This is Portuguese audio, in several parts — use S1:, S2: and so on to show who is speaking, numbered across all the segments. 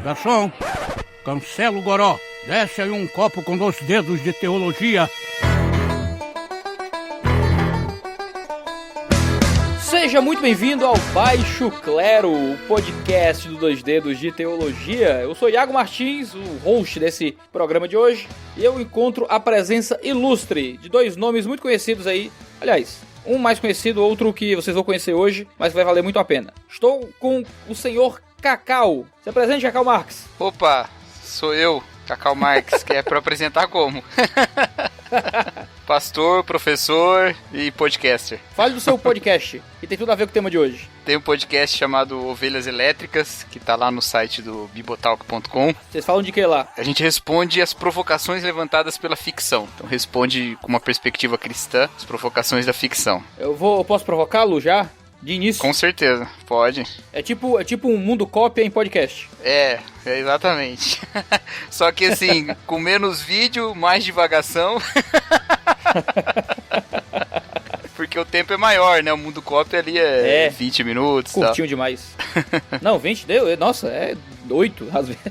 S1: Garçom, cancela o goró. Desce aí um copo com 2 dedos de teologia.
S2: Seja muito bem-vindo ao Baixo Clero, o podcast do 2 Dedos de Teologia. Eu sou Iago Martins, o host desse programa de hoje, e eu encontro a presença ilustre de 2 nomes muito conhecidos aí. Aliás, um mais conhecido, outro que vocês vão conhecer hoje, mas vai valer muito a pena. Estou com o senhor Cacau. Se apresente, Cacau Marques.
S3: Opa, sou eu, Cacau Marques, que é pra apresentar como? Pastor, professor e podcaster.
S2: Fale do seu podcast, que tem tudo a ver com o tema de hoje.
S3: Tem um podcast chamado Ovelhas Elétricas, que tá lá no site do bibotalk.com.
S2: Vocês falam de que lá?
S3: A gente responde as provocações levantadas pela ficção. Então responde com uma perspectiva cristã as provocações da ficção.
S2: Eu posso provocá-lo já? De início?
S3: Com certeza, pode.
S2: É tipo um mundo cópia em podcast.
S3: É exatamente. Só que assim, com menos vídeo, mais divagação. Porque o tempo é maior, né? O mundo cópia ali é 20 minutos.
S2: Curtinho demais. Não, 20 deu. Nossa, é 8, às vezes.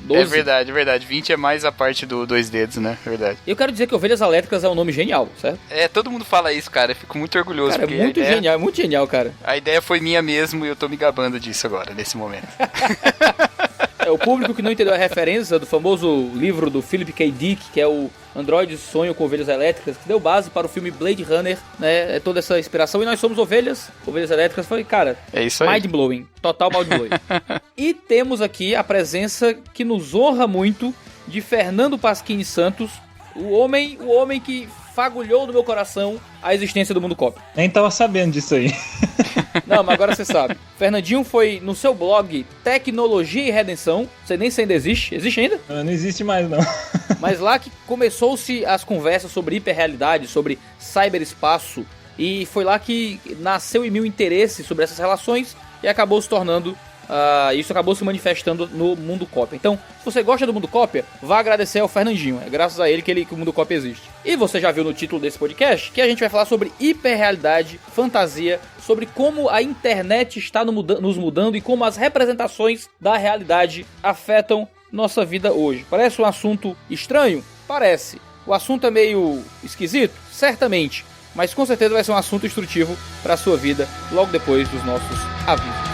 S2: 12.
S3: É verdade. 20 é mais a parte do 2 dedos, né? Verdade.
S2: Eu quero dizer que Ovelhas Elétricas é um nome genial, certo?
S3: Todo mundo fala isso, cara. Eu fico muito orgulhoso.
S2: Cara, é muito genial, cara.
S3: A ideia foi minha mesmo e eu tô me gabando disso agora, nesse momento.
S2: O público que não entendeu a referência do famoso livro do Philip K. Dick, que é o Android Sonho com Ovelhas Elétricas, que deu base para o filme Blade Runner, né? É toda essa inspiração. E nós somos Ovelhas Elétricas. Foi, cara,
S3: é isso aí.
S2: Mind-blowing. Total mind-blowing. E temos aqui a presença que nos honra muito de Fernando Pasquini Santos, o homem que fagulhou no meu coração a existência do Mundo Cópia.
S4: Nem tava sabendo disso aí.
S2: Não, mas agora você sabe. Fernandinho foi no seu blog Tecnologia e Redenção. Você nem sei se ainda existe. Existe ainda?
S4: Não existe mais, não.
S2: Mas lá que começou-se as conversas sobre hiperrealidade, sobre cyberespaço. E foi lá que nasceu em mim o interesse sobre essas relações e acabou se tornando... isso acabou se manifestando no Mundo Cópia. Então, se você gosta do Mundo Cópia, vá agradecer ao Fernandinho. É graças a ele que o Mundo Cópia existe. E você já viu no título desse podcast que a gente vai falar sobre hiperrealidade, fantasia, sobre como a internet está nos mudando e como as representações da realidade afetam nossa vida hoje. Parece um assunto estranho? Parece. O assunto é meio esquisito? Certamente. Mas com certeza vai ser um assunto instrutivo para a sua vida logo depois dos nossos avisos.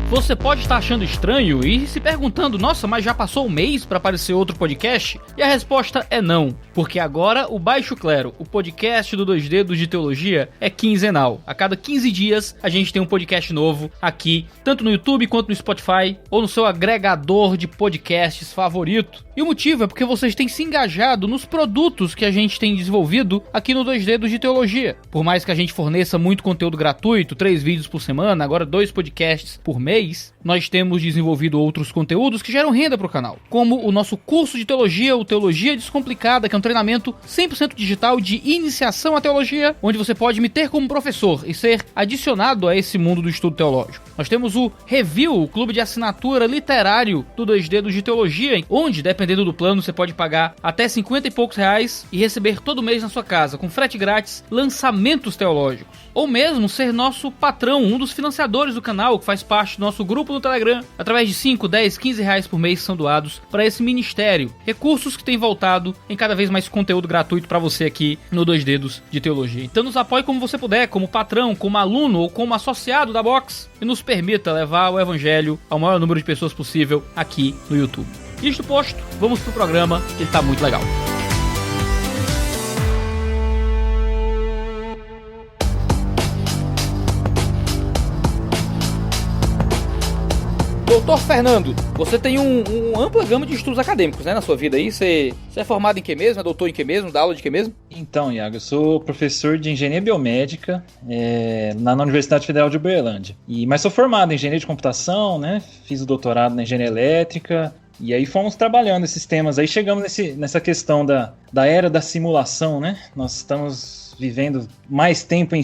S2: Você pode estar achando estranho e se perguntando, nossa, mas já passou um mês para aparecer outro podcast? E a resposta é não, porque agora o Baixo Clero, o podcast do 2 Dedos de Teologia, é quinzenal. A cada 15 dias a gente tem um podcast novo aqui, tanto no YouTube quanto no Spotify ou no seu agregador de podcasts favorito. E o motivo é porque vocês têm se engajado nos produtos que a gente tem desenvolvido aqui no 2 Dedos de Teologia. Por mais que a gente forneça muito conteúdo gratuito, 3 vídeos por semana, agora 2 podcasts por mês, nós temos desenvolvido outros conteúdos que geram renda para o canal, como o nosso curso de teologia, o Teologia Descomplicada, que é um treinamento 100% digital de iniciação à teologia, onde você pode me ter como professor e ser adicionado a esse mundo do estudo teológico. Nós temos o Review, o clube de assinatura literário do 2 Dedos de Teologia, onde, dependendo do plano, você pode pagar até 50 e poucos reais e receber todo mês na sua casa, com frete grátis, lançamentos teológicos. Ou mesmo ser nosso patrão, um dos financiadores do canal, que faz parte do nosso grupo no Telegram. Através de 5, 10, 15 reais por mês são doados para esse ministério. Recursos que têm voltado em cada vez mais conteúdo gratuito para você aqui no 2 Dedos de Teologia. Então nos apoie como você puder, como patrão, como aluno ou como associado da Box, e nos permita levar o evangelho ao maior número de pessoas possível aqui no YouTube. Isto posto, vamos pro programa, que tá muito legal. Doutor Fernando, você tem uma ampla gama de estudos acadêmicos, né, na sua vida aí. Você é formado em que mesmo? É doutor em que mesmo? Dá aula de que mesmo?
S4: Então, Iago, eu sou professor de engenharia biomédica na Universidade Federal de Uberlândia. Mas sou formado em engenharia de computação, né? Fiz o doutorado na engenharia elétrica, E aí fomos trabalhando esses temas. Aí chegamos nessa questão da era da simulação, né? Nós estamos vivendo mais tempo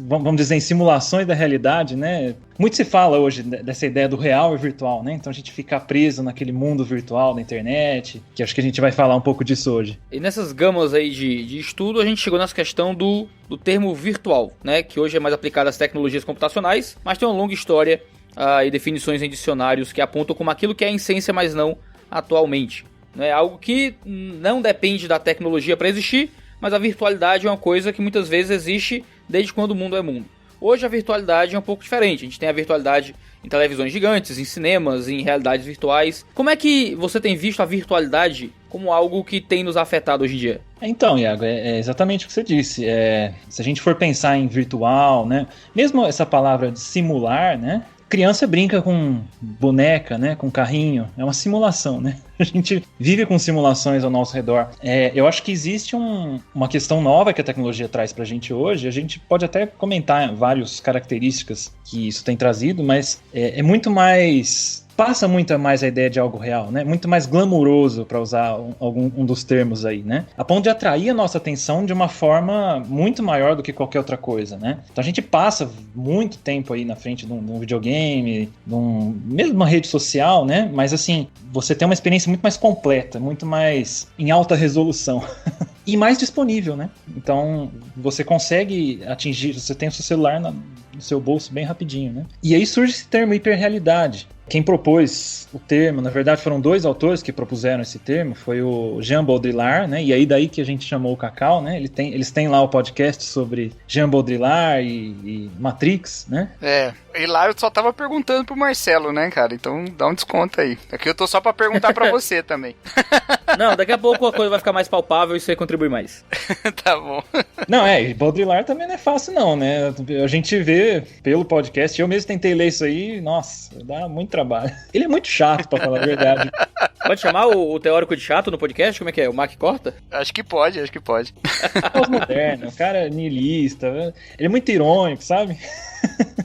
S4: vamos dizer, em simulações da realidade, né? Muito se fala hoje dessa ideia do real e virtual, né? Então a gente fica preso naquele mundo virtual da internet, que acho que a gente vai falar um pouco disso hoje.
S2: E nessas gamas aí de estudo, a gente chegou nessa questão do termo virtual, né? Que hoje é mais aplicado às tecnologias computacionais, mas tem uma longa história e definições em dicionários que apontam como aquilo que é a essência, mas não atualmente. É algo que não depende da tecnologia para existir, mas a virtualidade é uma coisa que muitas vezes existe desde quando o mundo é mundo. Hoje a virtualidade é um pouco diferente. A gente tem a virtualidade em televisões gigantes, em cinemas, em realidades virtuais. Como é que você tem visto a virtualidade como algo que tem nos afetado hoje em dia?
S4: Então, Iago, é exatamente o que você disse. Se a gente for pensar em virtual, né, mesmo essa palavra de simular, né, criança brinca com boneca, né, com carrinho, é uma simulação, né? A gente vive com simulações ao nosso redor. Eu acho que existe uma questão nova que a tecnologia traz pra gente hoje. A gente pode até comentar várias características que isso tem trazido, mas é muito mais... Passa muito mais a ideia de algo real, né? Muito mais glamuroso, para usar um dos termos aí, né? A ponto de atrair a nossa atenção de uma forma muito maior do que qualquer outra coisa, né? Então a gente passa muito tempo aí na frente de um videogame, mesmo uma rede social, né? Mas assim, você tem uma experiência muito mais completa, muito mais em alta resolução. E mais disponível, né? Então você consegue atingir, você tem o seu celular no seu bolso bem rapidinho, né? E aí surge esse termo hiperrealidade. Quem propôs o termo, na verdade foram dois autores que propuseram esse termo, foi o Jean Baudrillard, né? E aí daí que a gente chamou o Cacau, né? Eles têm lá o podcast sobre Jean Baudrillard e Matrix, né?
S3: E lá eu só tava perguntando pro Marcelo, né, cara? Então dá um desconto aí. Aqui eu tô só pra perguntar pra você também.
S2: Não, daqui a pouco a coisa vai ficar mais palpável e você contribui mais.
S3: Tá bom.
S4: Não, e Baudrillard também não é fácil não, né? A gente vê pelo podcast, eu mesmo tentei ler isso aí, nossa, dá muito trabalho. Ele é muito chato, pra falar a verdade.
S2: Pode chamar o teórico de chato no podcast? Como é que é? O Mac corta?
S3: Acho que pode.
S4: Pós-moderno, o cara é niilista, ele é muito irônico, sabe?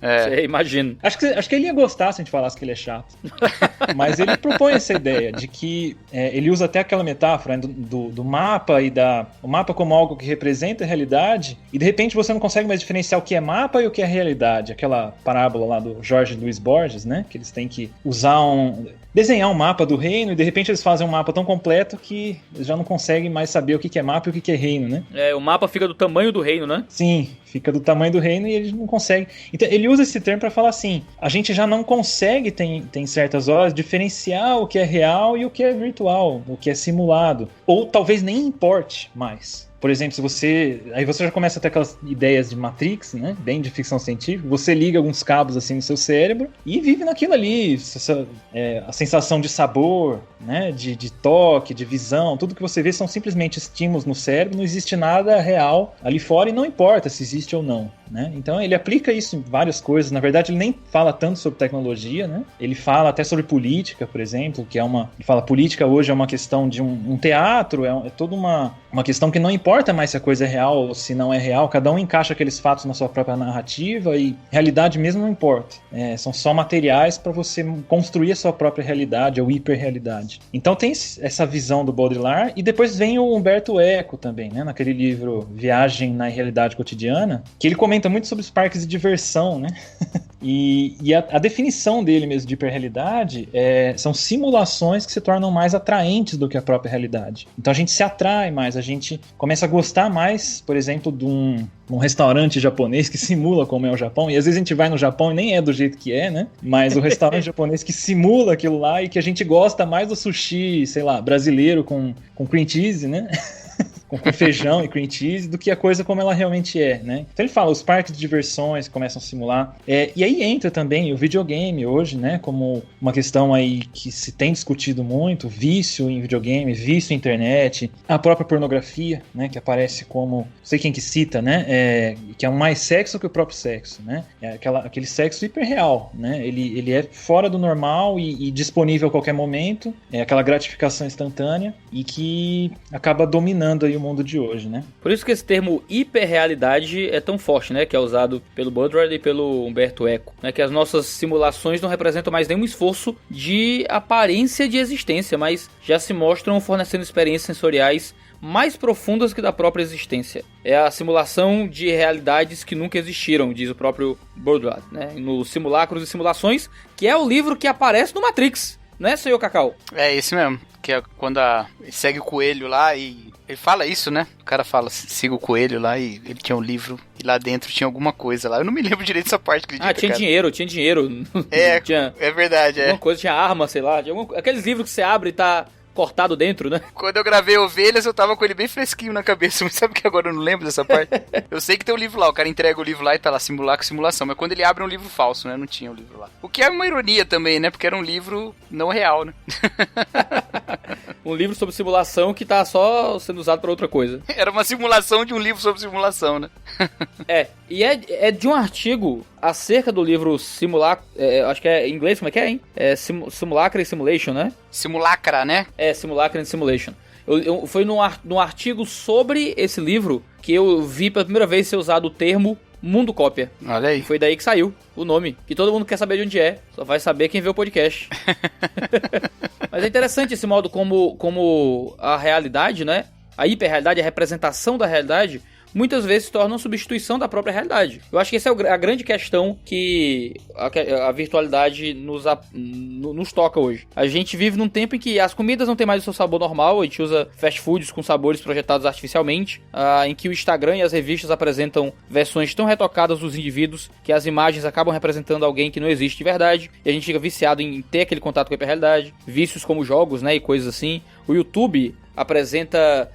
S2: Você imagina.
S4: Acho que ele ia gostar se a gente falasse que ele é chato. Mas ele propõe essa ideia de que ele usa até aquela metáfora, né, do mapa e o mapa como algo que representa a realidade, e de repente você não consegue mais diferenciar o que é mapa e o que é realidade. Aquela parábola lá do Jorge Luis Borges, né? Que eles têm que desenhar um mapa do reino, e de repente eles fazem um mapa tão completo que eles já não conseguem mais saber o que é mapa e o que é reino, né?
S2: O mapa fica do tamanho do reino, né?
S4: Sim, fica do tamanho do reino e eles não conseguem. Então ele usa esse termo para falar assim, a gente já não consegue, tem certas horas, diferenciar o que é real e o que é virtual, o que é simulado. Ou talvez nem importe mais. Por exemplo, aí você já começa a ter aquelas ideias de Matrix, né? Bem de ficção científica. Você liga alguns cabos assim no seu cérebro e vive naquilo ali. A sensação de sabor, né? De toque, de visão, tudo que você vê são simplesmente estímulos no cérebro. Não existe nada real ali fora e não importa se existe ou não, né? Então ele aplica isso em várias coisas. Na verdade, ele nem fala tanto sobre tecnologia, né? Ele fala até sobre política, por exemplo, que ele fala política hoje é uma questão de um teatro, é toda uma questão que não importa mais se a coisa é real ou se não é real, cada um encaixa aqueles fatos na sua própria narrativa e realidade mesmo não importa. São só materiais para você construir a sua própria realidade ou hiperrealidade. Então tem essa visão do Baudrillard e depois vem o Humberto Eco também, né, naquele livro Viagem na Realidade Cotidiana, que ele comenta muito sobre os parques de diversão, né? E a definição dele mesmo de hiperrealidade são simulações que se tornam mais atraentes do que a própria realidade. Então a gente se atrai mais, a gente começa a gostar mais, por exemplo, de um restaurante japonês que simula como é o Japão, e às vezes a gente vai no Japão e nem é do jeito que é, né? Mas o restaurante japonês que simula aquilo lá e que a gente gosta mais do sushi, sei lá, brasileiro com cream cheese, né? com feijão e cream cheese, do que a coisa como ela realmente é, né? Então ele fala, os parques de diversões começam a simular. E aí entra também o videogame hoje, né? Como uma questão aí que se tem discutido muito, vício em videogame, vício em internet, a própria pornografia, né? Que aparece como, não sei quem que cita, né? Que é um mais sexo que o próprio sexo, né? Aquele sexo hiperreal, né? Ele é fora do normal e disponível a qualquer momento, aquela gratificação instantânea e que acaba dominando aí o mundo de hoje, né?
S2: Por isso que esse termo hiperrealidade é tão forte, né? Que é usado pelo Budrard e pelo Humberto Eco, né? Que as nossas simulações não representam mais nenhum esforço de aparência de existência, mas já se mostram fornecendo experiências sensoriais mais profundas que da própria existência. É a simulação de realidades que nunca existiram, diz o próprio Budrard, né? No Simulacros e Simulações, que é o livro que aparece no Matrix, né, senhor Cacau?
S3: É esse mesmo, que é quando ele segue o coelho lá e ele fala isso, né? O cara fala, siga o coelho lá e ele tinha um livro e lá dentro tinha alguma coisa lá. Eu não me lembro direito dessa parte, acredita,
S2: tinha dinheiro. Tinha
S3: é verdade,
S2: alguma coisa, tinha arma, sei lá. Aqueles livros que você abre e tá cortado dentro, né?
S3: Quando eu gravei Ovelhas, eu tava com ele bem fresquinho na cabeça, mas sabe que agora eu não lembro dessa parte? Eu sei que tem um livro lá, o cara entrega o livro lá e tá lá, simulacro, simulação, mas quando ele abre é um livro falso, né? Não tinha o livro lá. O que é uma ironia também, né? Porque era um livro não real, né?
S2: Um livro sobre simulação que tá só sendo usado pra outra coisa.
S3: Era uma simulação de um livro sobre simulação, né?
S2: E é de um artigo acerca do livro Simulacro, acho que é em inglês, como é que é, hein? É Simulacra e Simulation, né?
S3: Simulacra, né?
S2: É, Simulacra and Simulation. Foi num artigo sobre esse livro que eu vi pela primeira vez ser usado o termo Mundo Cópia.
S3: Olha aí.
S2: Foi daí que saiu o nome, que todo mundo quer saber de onde é, só vai saber quem vê o podcast. Mas é interessante esse modo como a realidade, né? A hiperrealidade, a representação da realidade, muitas vezes se torna uma substituição da própria realidade. Eu acho que essa é a grande questão que a virtualidade nos toca hoje. A gente vive num tempo em que as comidas não têm mais o seu sabor normal, a gente usa fast foods com sabores projetados artificialmente, em que o Instagram e as revistas apresentam versões tão retocadas dos indivíduos que as imagens acabam representando alguém que não existe de verdade, e a gente fica viciado em ter aquele contato com a hiperrealidade. Vícios como jogos, né, e coisas assim. O YouTube apresenta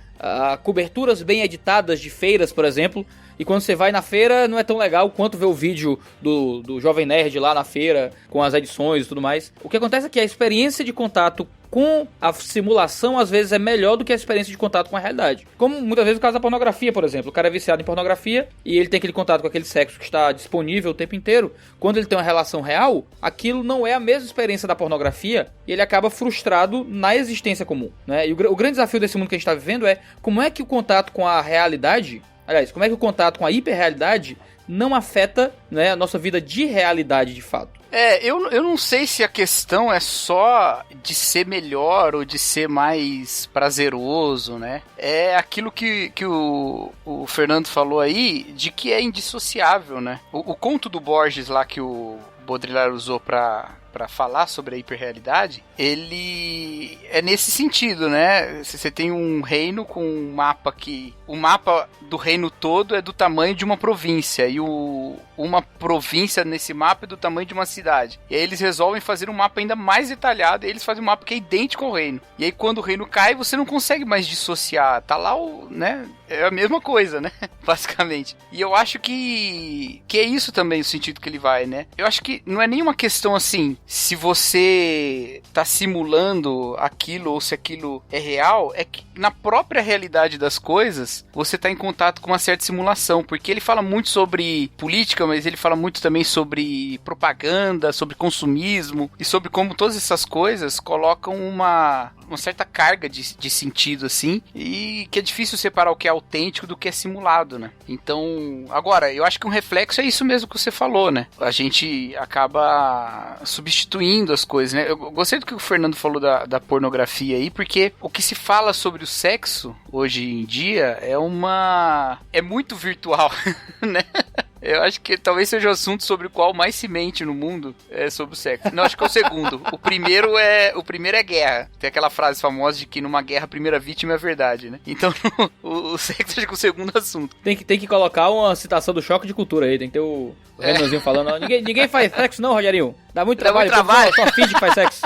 S2: coberturas bem editadas de feiras, por exemplo, e quando você vai na feira não é tão legal quanto ver o vídeo do Jovem Nerd lá na feira, com as edições e tudo mais. O que acontece é que a experiência de contato com a simulação às vezes é melhor do que a experiência de contato com a realidade. Como muitas vezes o caso da pornografia, por exemplo. O cara é viciado em pornografia e ele tem aquele contato com aquele sexo que está disponível o tempo inteiro. Quando ele tem uma relação real, aquilo não é a mesma experiência da pornografia e ele acaba frustrado na existência comum, né? E o grande desafio desse mundo que a gente está vivendo é como é que o contato com a realidade, aliás, como é que o contato com a hiperrealidade não afeta, né, a nossa vida de realidade de fato.
S3: Eu não sei se a questão é só de ser melhor ou de ser mais prazeroso, né? É aquilo que o Fernando falou aí, de que é indissociável, né? O conto do Borges lá que o Baudrillard usou pra falar sobre a hiperrealidade, ele é nesse sentido, né? Você tem um reino com um mapa que... O mapa do reino todo é do tamanho de uma província, e uma província nesse mapa é do tamanho de uma cidade. E aí eles resolvem fazer um mapa ainda mais detalhado, e eles fazem um mapa que é idêntico ao reino. E aí quando o reino cai, você não consegue mais dissociar. Tá lá né? É a mesma coisa, né? Basicamente. E eu acho que é isso também o sentido que ele vai, né? Eu acho que não é nenhuma questão assim, se você tá simulando aquilo ou se aquilo é real, é que na própria realidade das coisas, você tá em contato com uma certa simulação, porque ele fala muito sobre política, mas ele fala muito também sobre propaganda, sobre consumismo, e sobre como todas essas coisas colocam uma certa carga de sentido, assim, e que é difícil separar o que é autêntico do que é simulado, né? Então, agora, eu acho que um reflexo é isso mesmo que você falou, né? A gente acaba substituindo as coisas, né? Eu gostei do que o Fernando falou da pornografia aí, porque o que se fala sobre o sexo hoje em dia é muito virtual, né? Eu acho que talvez seja o assunto sobre o qual mais se mente no mundo é sobre o sexo. Não, acho que é o segundo. O primeiro é guerra. Tem aquela frase famosa de que numa guerra a primeira vítima é a verdade, né? Então o sexo acho que é o segundo assunto.
S2: Tem que colocar uma citação do Choque de Cultura aí. Tem que ter o Renanzinho falando. Ó, ninguém faz sexo não, Rogerinho. Dá muito trabalho. Só finge que faz sexo.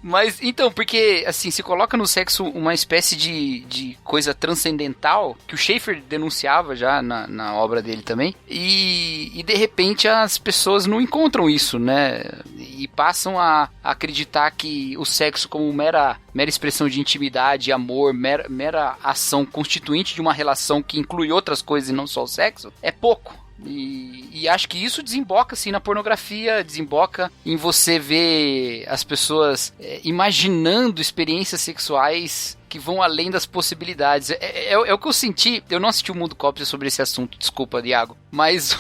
S3: Mas, então, porque, assim, se coloca no sexo uma espécie de coisa transcendental, que o Schaeffer denunciava já na obra dele também, e de repente as pessoas não encontram isso, né? E passam a acreditar que o sexo como mera expressão de intimidade, amor, mera ação constituinte de uma relação que inclui outras coisas e não só o sexo, é pouco. E acho que isso desemboca assim na pornografia, desemboca em você ver as pessoas imaginando experiências sexuais que vão além das possibilidades. É o que eu senti. Eu não assisti o Mundo Cópia sobre esse assunto, desculpa, Iago. Mas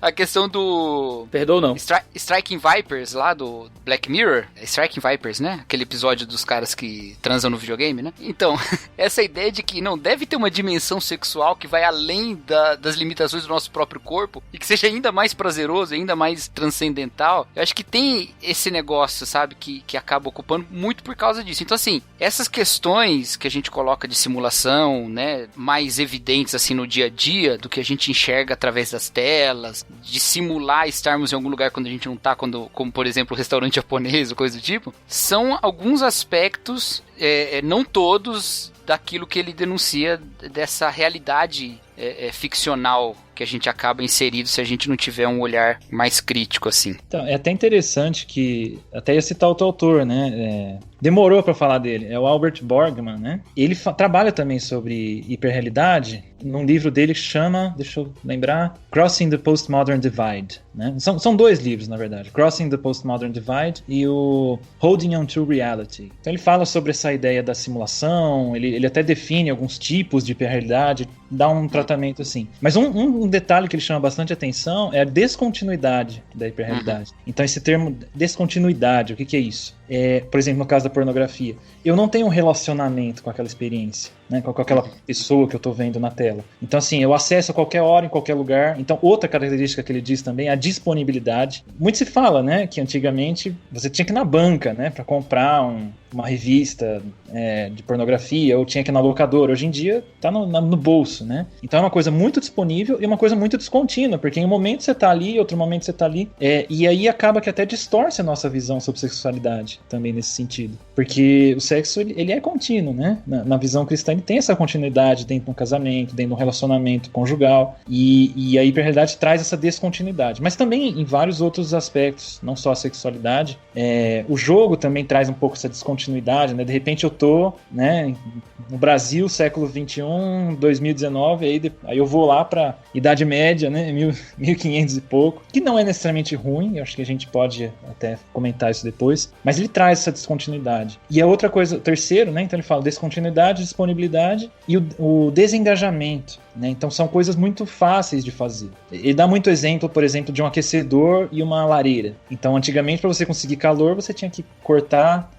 S3: a questão do...
S2: Perdoa não.
S3: Striking Vipers lá do Black Mirror. Striking Vipers, né? Aquele episódio dos caras que transam no videogame, né? Então, essa ideia de que não deve ter uma dimensão sexual que vai além das limitações do nosso próprio corpo e que seja ainda mais prazeroso, ainda mais transcendental. Eu acho que tem esse negócio, sabe? Que acaba ocupando muito por causa disso. Então, assim, essas questões que a gente coloca de simulação, né? Mais evidentes, assim, no dia a dia, do que a gente enxerga através das telas, de simular estarmos em algum lugar quando a gente não tá, como por exemplo o restaurante japonês ou coisa do tipo, são alguns aspectos, não todos, daquilo que ele denuncia dessa realidade ficcional que a gente acaba inserido se a gente não tiver um olhar mais crítico, assim.
S4: Então, é até interessante que, até ia citar outro autor, né, demorou pra falar dele, é o Albert Borgman, né, ele trabalha também sobre hiperrealidade num livro dele que chama, deixa eu lembrar, Crossing the Postmodern Divide, né, são dois livros, na verdade, Crossing the Postmodern Divide e o Holding on to Reality. Então ele fala sobre essa ideia da simulação, ele até define alguns tipos de hiperrealidade, dá um tratamento assim, mas um detalhe que ele chama bastante atenção é a descontinuidade da hiperrealidade. Então esse termo descontinuidade, o que é isso? Por exemplo, no caso da pornografia, eu não tenho um relacionamento com aquela experiência, né, com aquela pessoa que eu tô vendo na tela. Então assim, eu acesso a qualquer hora, em qualquer lugar. Então outra característica que ele diz também é a disponibilidade. Muito se fala, né, que antigamente você tinha que ir na banca, né, para comprar uma revista de pornografia, ou tinha que ir na locadora. Hoje em dia tá no bolso, né? Então é uma coisa muito disponível e uma coisa muito descontínua, porque em um momento você tá ali, outro momento você tá ali, e aí acaba que até distorce a nossa visão sobre sexualidade também nesse sentido, porque o sexo ele é contínuo, né? Na visão cristã ele tem essa continuidade dentro de um casamento, dentro de um relacionamento conjugal, e a hiperrealidade traz essa descontinuidade, mas também em vários outros aspectos, não só a sexualidade. O jogo também traz um pouco essa descontinuidade, né? De repente eu tô, né, no Brasil, século XXI, 2019, aí eu vou lá pra Idade Média, né, 1500 e pouco, que não é necessariamente ruim, eu acho que a gente pode até comentar isso depois, mas ele traz essa descontinuidade. E a outra coisa, terceiro, né, então ele fala descontinuidade, disponibilidade e o desengajamento, né, então são coisas muito fáceis de fazer. Ele dá muito exemplo, por exemplo, de um aquecedor e uma lareira. Então antigamente, para você conseguir calor, você tinha que cortar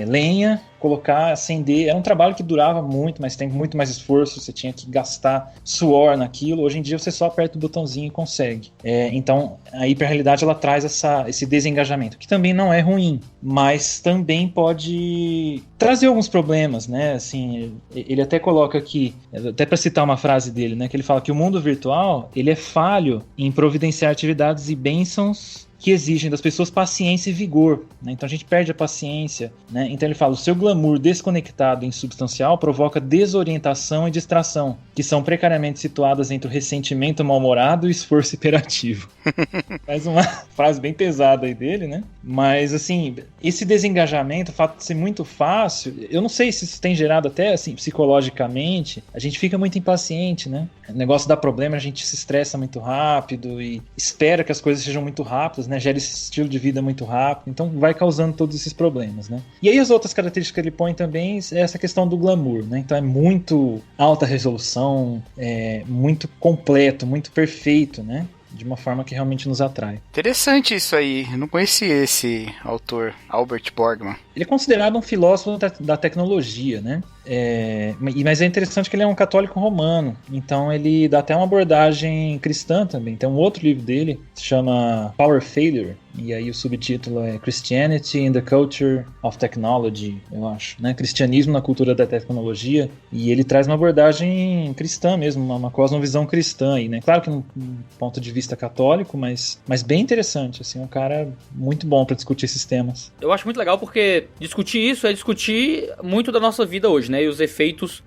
S4: lenha, colocar, acender, era um trabalho que durava muito mais tempo, muito mais esforço, você tinha que gastar suor naquilo. Hoje em dia você só aperta o botãozinho e consegue. Então a hiperrealidade ela traz esse desengajamento, que também não é ruim, mas também pode trazer alguns problemas, né? Assim, ele até coloca aqui, até para citar uma frase dele, né, que ele fala que o mundo virtual ele é falho em providenciar atividades e bênçãos que exigem das pessoas paciência e vigor, né? Então a gente perde a paciência, né? Então ele fala, o seu glamour desconectado e insubstancial provoca desorientação e distração, que são precariamente situadas entre o ressentimento mal-humorado e o esforço hiperativo. Faz uma frase bem pesada aí dele, né? Mas assim, esse desengajamento, o fato de ser muito fácil, eu não sei se isso tem gerado até assim, psicologicamente, a gente fica muito impaciente, né? O negócio dá problema, a gente se estressa muito rápido e espera que as coisas sejam muito rápidas, né? Gera esse estilo de vida muito rápido, então vai causando todos esses problemas, né? E aí as outras características que ele põe também é essa questão do glamour, né? Então é muito alta resolução, muito completo, muito perfeito, né? De uma forma que realmente nos atrai.
S3: Interessante isso aí, eu não conhecia esse autor, Albert Borgman.
S4: Ele é considerado um filósofo da tecnologia, né? Mas é interessante que ele é um católico romano, então ele dá até uma abordagem cristã também. Tem um outro livro dele que se chama Power Failure, e aí o subtítulo é Christianity in the Culture of Technology, eu acho, né? Cristianismo na cultura da tecnologia, e ele traz uma abordagem cristã mesmo, uma cosmovisão cristã aí, né? Claro que num ponto de vista católico, mas bem interessante, assim, um cara muito bom para discutir esses temas.
S2: Eu acho muito legal porque discutir isso é discutir muito da nossa vida hoje, né? E os efeitos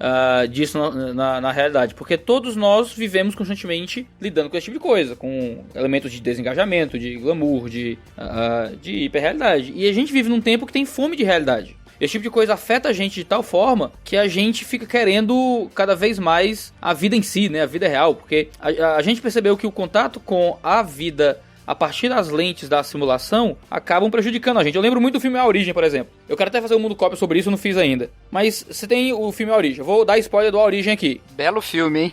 S2: disso na realidade. Porque todos nós vivemos constantemente lidando com esse tipo de coisa, com elementos de desengajamento, de glamour, de hiperrealidade. E a gente vive num tempo que tem fome de realidade. Esse tipo de coisa afeta a gente de tal forma que a gente fica querendo cada vez mais a vida em si, né? A vida real. Porque a gente percebeu que o contato com a vida a partir das lentes da simulação, acabam prejudicando a gente. Eu lembro muito do filme A Origem, por exemplo. Eu quero até fazer um mundo cópia sobre isso, eu não fiz ainda. Mas você tem o filme A Origem. Eu vou dar spoiler do A Origem aqui.
S3: Belo filme, hein?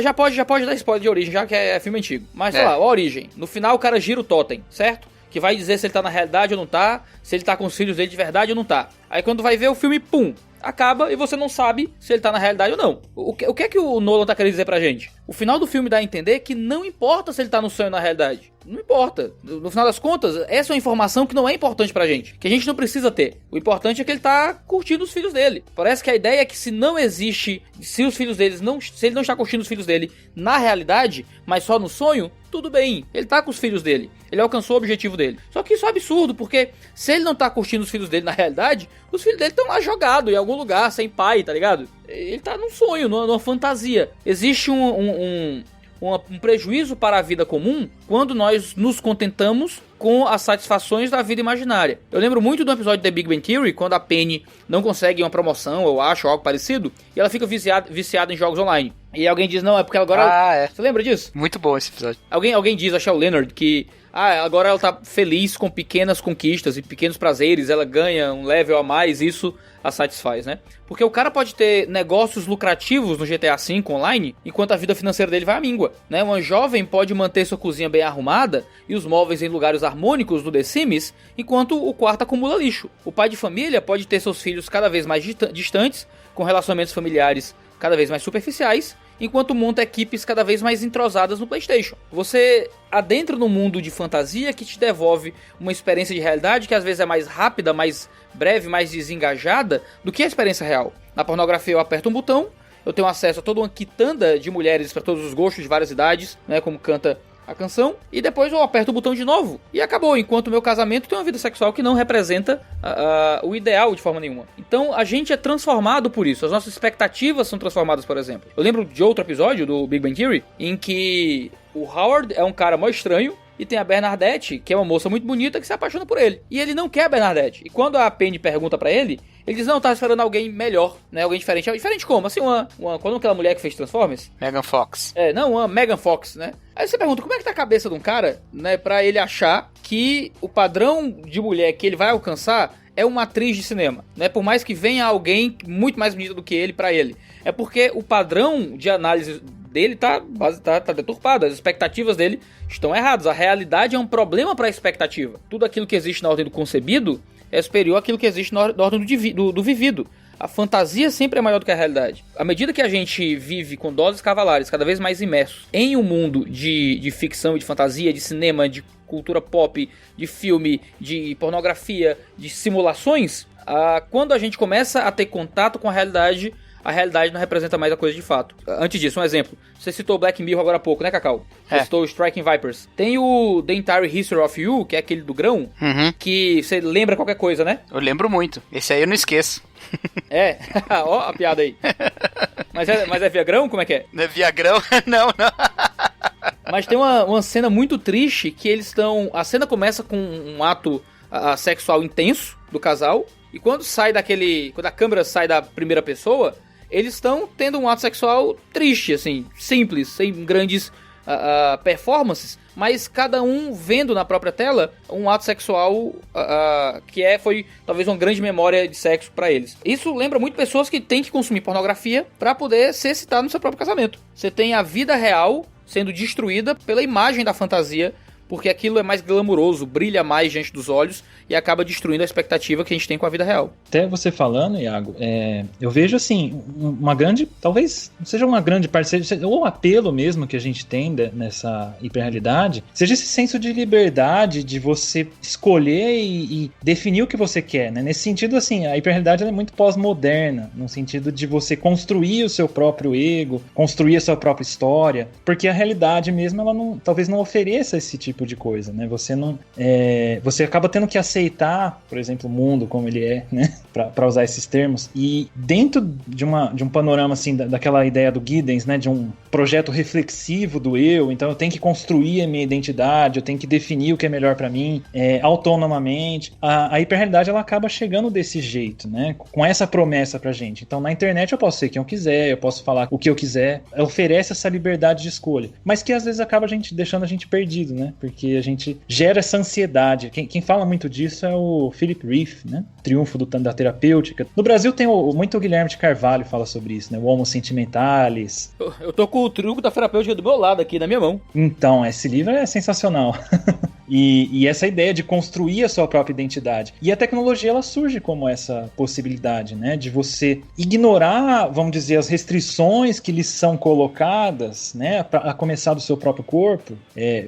S2: Já pode dar spoiler de Origem, já que é filme antigo. Mas, sei lá, A Origem. No final, o cara gira o totem, certo? Que vai dizer se ele tá na realidade ou não tá, se ele tá com os filhos dele de verdade ou não tá. Aí quando vai ver o filme, pum, acaba e você não sabe se ele tá na realidade ou não. O que é que o Nolan tá querendo dizer pra gente? O final do filme dá a entender que não importa se ele tá no sonho ou na realidade. Não importa. No final das contas, essa é uma informação que não é importante pra gente. Que a gente não precisa ter. O importante é que ele tá curtindo os filhos dele. Parece que a ideia é que se não existe... Se os filhos deles não... Se ele não está curtindo os filhos dele na realidade, mas só no sonho, tudo bem. Ele tá com os filhos dele. Ele alcançou o objetivo dele. Só que isso é absurdo, porque se ele não tá curtindo os filhos dele na realidade, os filhos dele estão lá jogados em algum lugar, sem pai, tá ligado? Ele tá num sonho, numa fantasia. Existe um prejuízo para a vida comum quando nós nos contentamos com as satisfações da vida imaginária. Eu lembro muito do episódio de The Big Bang Theory, quando a Penny não consegue uma promoção, eu acho, ou algo parecido, e ela fica viciada em jogos online. E alguém diz, não, é porque agora...
S3: é.
S2: Você lembra disso?
S3: Muito bom esse episódio.
S2: Alguém diz, acho que é o Leonard, que agora ela tá feliz com pequenas conquistas e pequenos prazeres, ela ganha um level a mais, isso a satisfaz, né? Porque o cara pode ter negócios lucrativos no GTA V online, enquanto a vida financeira dele vai à míngua, né? Uma jovem pode manter sua cozinha bem arrumada e os móveis em lugares harmônicos do The Sims, enquanto o quarto acumula lixo. O pai de família pode ter seus filhos cada vez mais distantes, com relacionamentos familiares cada vez mais superficiais, enquanto monta equipes cada vez mais entrosadas no PlayStation. Você adentra no mundo de fantasia que te devolve uma experiência de realidade que às vezes é mais rápida, mais breve, mais desengajada do que a experiência real. Na pornografia eu aperto um botão, eu tenho acesso a toda uma quitanda de mulheres para todos os gostos de várias idades, né, como canta a canção, e depois eu aperto o botão de novo e acabou, enquanto o meu casamento tem uma vida sexual que não representa o ideal de forma nenhuma. Então a gente é transformado por isso, as nossas expectativas são transformadas, por exemplo. Eu lembro de outro episódio do Big Bang Theory em que o Howard é um cara mó estranho e tem a Bernadette, que é uma moça muito bonita, que se apaixona por ele. E ele não quer a Bernadette. E quando a Penny pergunta pra ele, ele diz, não, tá esperando alguém melhor, né? Alguém diferente. Diferente como? Assim, quando aquela mulher que fez Transformers?
S3: Megan Fox.
S2: Uma Megan Fox, né? Aí você pergunta, como é que tá a cabeça de um cara, né? Pra ele achar que o padrão de mulher que ele vai alcançar é uma atriz de cinema, né? Por mais que venha alguém muito mais bonita do que ele pra ele. É porque o padrão de análise dele tá deturpado, as expectativas dele estão erradas. A realidade é um problema para a expectativa. Tudo aquilo que existe na ordem do concebido é superior àquilo que existe na ordem do vivido. A fantasia sempre é maior do que a realidade. À medida que a gente vive com doses cavalares cada vez mais imersos em um mundo de ficção e de fantasia, de cinema, de cultura pop, de filme, de pornografia, de simulações, quando a gente começa a ter contato com a realidade não representa mais a coisa de fato. Antes disso, um exemplo. Você citou Black Mirror agora há pouco, né, Cacau? Você citou Striking Vipers. Tem o The Entire History of You, que é aquele do grão, que você lembra qualquer coisa, né?
S3: Eu lembro muito. Esse aí eu não esqueço.
S2: Ó a piada aí. Mas é Viagrão? Como é que é?
S3: Não é Viagrão? Não.
S2: Mas tem uma cena muito triste que eles estão... A cena começa com um ato sexual intenso do casal, e quando a câmera sai da primeira pessoa, eles estão tendo um ato sexual triste, assim, simples, sem grandes performances, mas cada um vendo na própria tela um ato sexual que foi talvez uma grande memória de sexo pra eles. Isso lembra muito pessoas que têm que consumir pornografia pra poder se excitar no seu próprio casamento. Você tem a vida real sendo destruída pela imagem da fantasia, porque aquilo é mais glamuroso, brilha mais diante dos olhos e acaba destruindo a expectativa que a gente tem com a vida real.
S4: Até você falando, Iago, eu vejo assim, uma grande, talvez não seja uma grande parte, ou o apelo mesmo que a gente tem nessa hiperrealidade, seja esse senso de liberdade, de você escolher e definir o que você quer, né? Nesse sentido, assim, a hiperrealidade ela é muito pós-moderna, no sentido de você construir o seu próprio ego, construir a sua própria história, porque a realidade mesmo, ela talvez não ofereça esse tipo de coisa, né? Você acaba tendo que aceitar, por exemplo, o mundo como ele é, né? Para usar esses termos, e dentro de um panorama assim daquela ideia do Giddens, né? De um projeto reflexivo do eu, então eu tenho que construir a minha identidade, eu tenho que definir o que é melhor para mim, autonomamente. A hiperrealidade, ela acaba chegando desse jeito, né? Com essa promessa pra gente. Então, na internet eu posso ser quem eu quiser, eu posso falar o que eu quiser, oferece essa liberdade de escolha, mas que às vezes acaba deixando a gente perdido, né? Porque a gente gera essa ansiedade. Quem fala muito disso é o Philip Rieff, né? Triunfo da terapêutica. No Brasil tem muito o Guilherme de Carvalho fala sobre isso, né? O Homo Sentimentalis.
S2: Eu tô com o Triunfo da terapêutica do meu lado aqui, na minha mão.
S4: Então, esse livro é sensacional. E essa ideia de construir a sua própria identidade. E a tecnologia, ela surge como essa possibilidade, né? De você ignorar, vamos dizer, as restrições que lhes são colocadas, né? A começar do seu próprio corpo.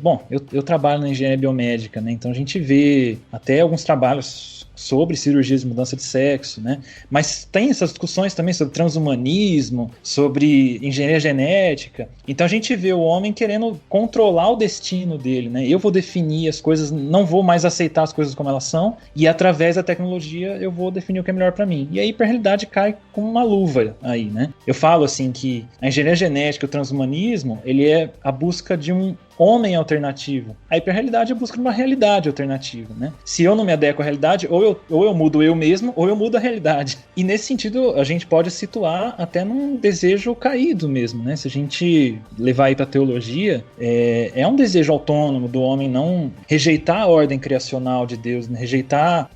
S4: Bom, eu trabalho na engenharia biomédica, né? Então a gente vê até alguns trabalhos sobre cirurgias de mudança de sexo, né? Mas tem essas discussões também sobre transhumanismo, sobre engenharia genética. Então a gente vê o homem querendo controlar o destino dele, né? Eu vou definir as coisas, não vou mais aceitar as coisas como elas são, e através da tecnologia eu vou definir o que é melhor para mim. E a hiperrealidade cai como uma luva aí, né? Eu falo assim que a engenharia genética, o transhumanismo, ele é a busca de um homem alternativo. A hiperrealidade é a busca de uma realidade alternativa, né? Se eu não me adequo à realidade, ou eu mudo eu mesmo, ou eu mudo a realidade. E nesse sentido, a gente pode situar até num desejo caído mesmo, né? Se a gente levar aí para a teologia, é um desejo autônomo do homem não rejeitar a ordem criacional de Deus, né? Rejeitar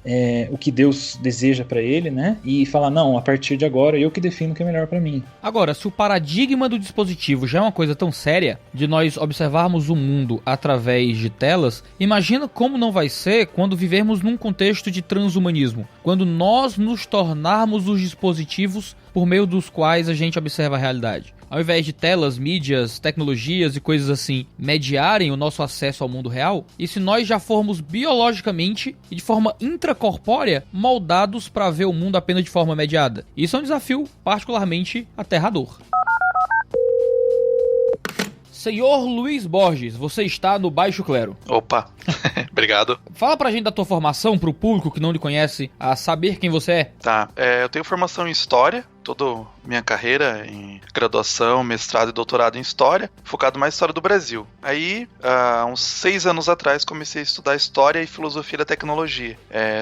S4: o que Deus deseja para ele, né? E falar, não, a partir de agora eu que defino o que é melhor para mim.
S2: Agora, se o paradigma do dispositivo já é uma coisa tão séria, de nós observarmos o mundo através de telas, imagina como não vai ser quando vivermos num contexto de transhumanismo, quando nós nos tornarmos os dispositivos por meio dos quais a gente observa a realidade. Ao invés de telas, mídias, tecnologias e coisas assim mediarem o nosso acesso ao mundo real, e se nós já formos biologicamente e de forma intracorpórea moldados para ver o mundo apenas de forma mediada. Isso é um desafio particularmente aterrador. Senhor Luiz Borges, você está no Baixo Clero.
S5: Opa, obrigado.
S2: Fala pra gente da tua formação, pro público que não lhe conhece, a saber quem você é.
S5: Tá, eu tenho formação em História, toda minha carreira em graduação, mestrado e doutorado em História, focado mais em História do Brasil. Aí, há uns 6 anos atrás, comecei a estudar História e Filosofia da Tecnologia.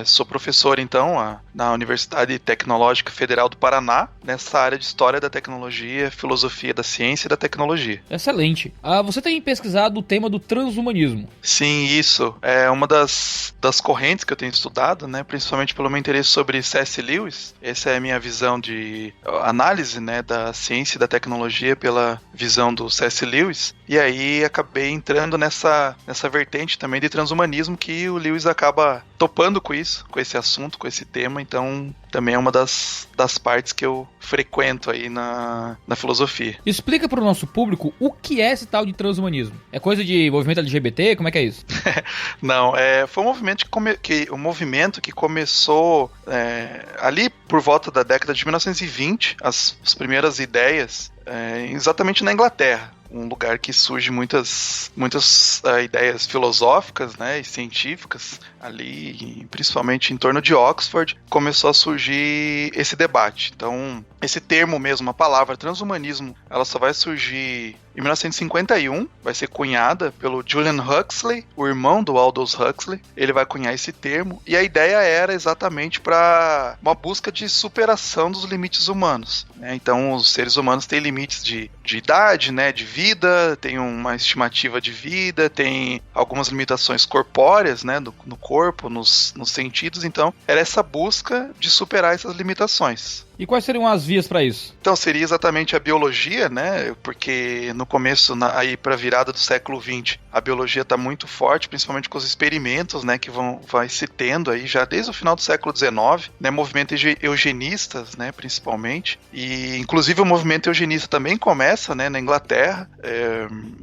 S5: Sou professor, então, na Universidade Tecnológica Federal do Paraná, nessa área de História da Tecnologia, Filosofia da Ciência e da Tecnologia.
S2: Excelente. Você tem pesquisado o tema do transhumanismo.
S5: Sim, isso. É uma das correntes que eu tenho estudado, né, principalmente pelo meu interesse sobre C.S. Lewis. Essa é a minha visão de análise, né, da ciência e da tecnologia pela visão do C.S. Lewis, e aí acabei entrando nessa vertente também de transhumanismo, que o Lewis acaba topando com isso, com esse assunto, com esse tema, então também é uma das partes que eu frequento aí na filosofia.
S2: Explica para o nosso público o que é esse tal de transhumanismo. É coisa de movimento LGBT? Como é que é isso?
S5: Não, foi um movimento que começou ali por volta da década de 1920, as primeiras ideias, exatamente na Inglaterra. Um lugar que surge muitas ideias filosóficas, né, e científicas ali, principalmente em torno de Oxford, começou a surgir esse debate. Então, esse termo mesmo, a palavra transhumanismo, ela só vai surgir em 1951, vai ser cunhada pelo Julian Huxley, o irmão do Aldous Huxley. Ele vai cunhar esse termo, e a ideia era exatamente para uma busca de superação dos limites humanos, né? Então, os seres humanos têm limites de idade, né, de vida, tem uma estimativa de vida, tem algumas limitações corpóreas, né, no corpo, nos sentidos. Então, era essa busca de superar essas limitações.
S2: E quais seriam as vias para isso?
S5: Então, seria exatamente a biologia, né? Porque no começo, aí para a virada do século XX, a biologia está muito forte, principalmente com os experimentos, né, que vai se tendo aí já desde o final do século XIX, né, movimento eugenistas, né, principalmente. E, inclusive, o movimento eugenista também começa, né, na Inglaterra.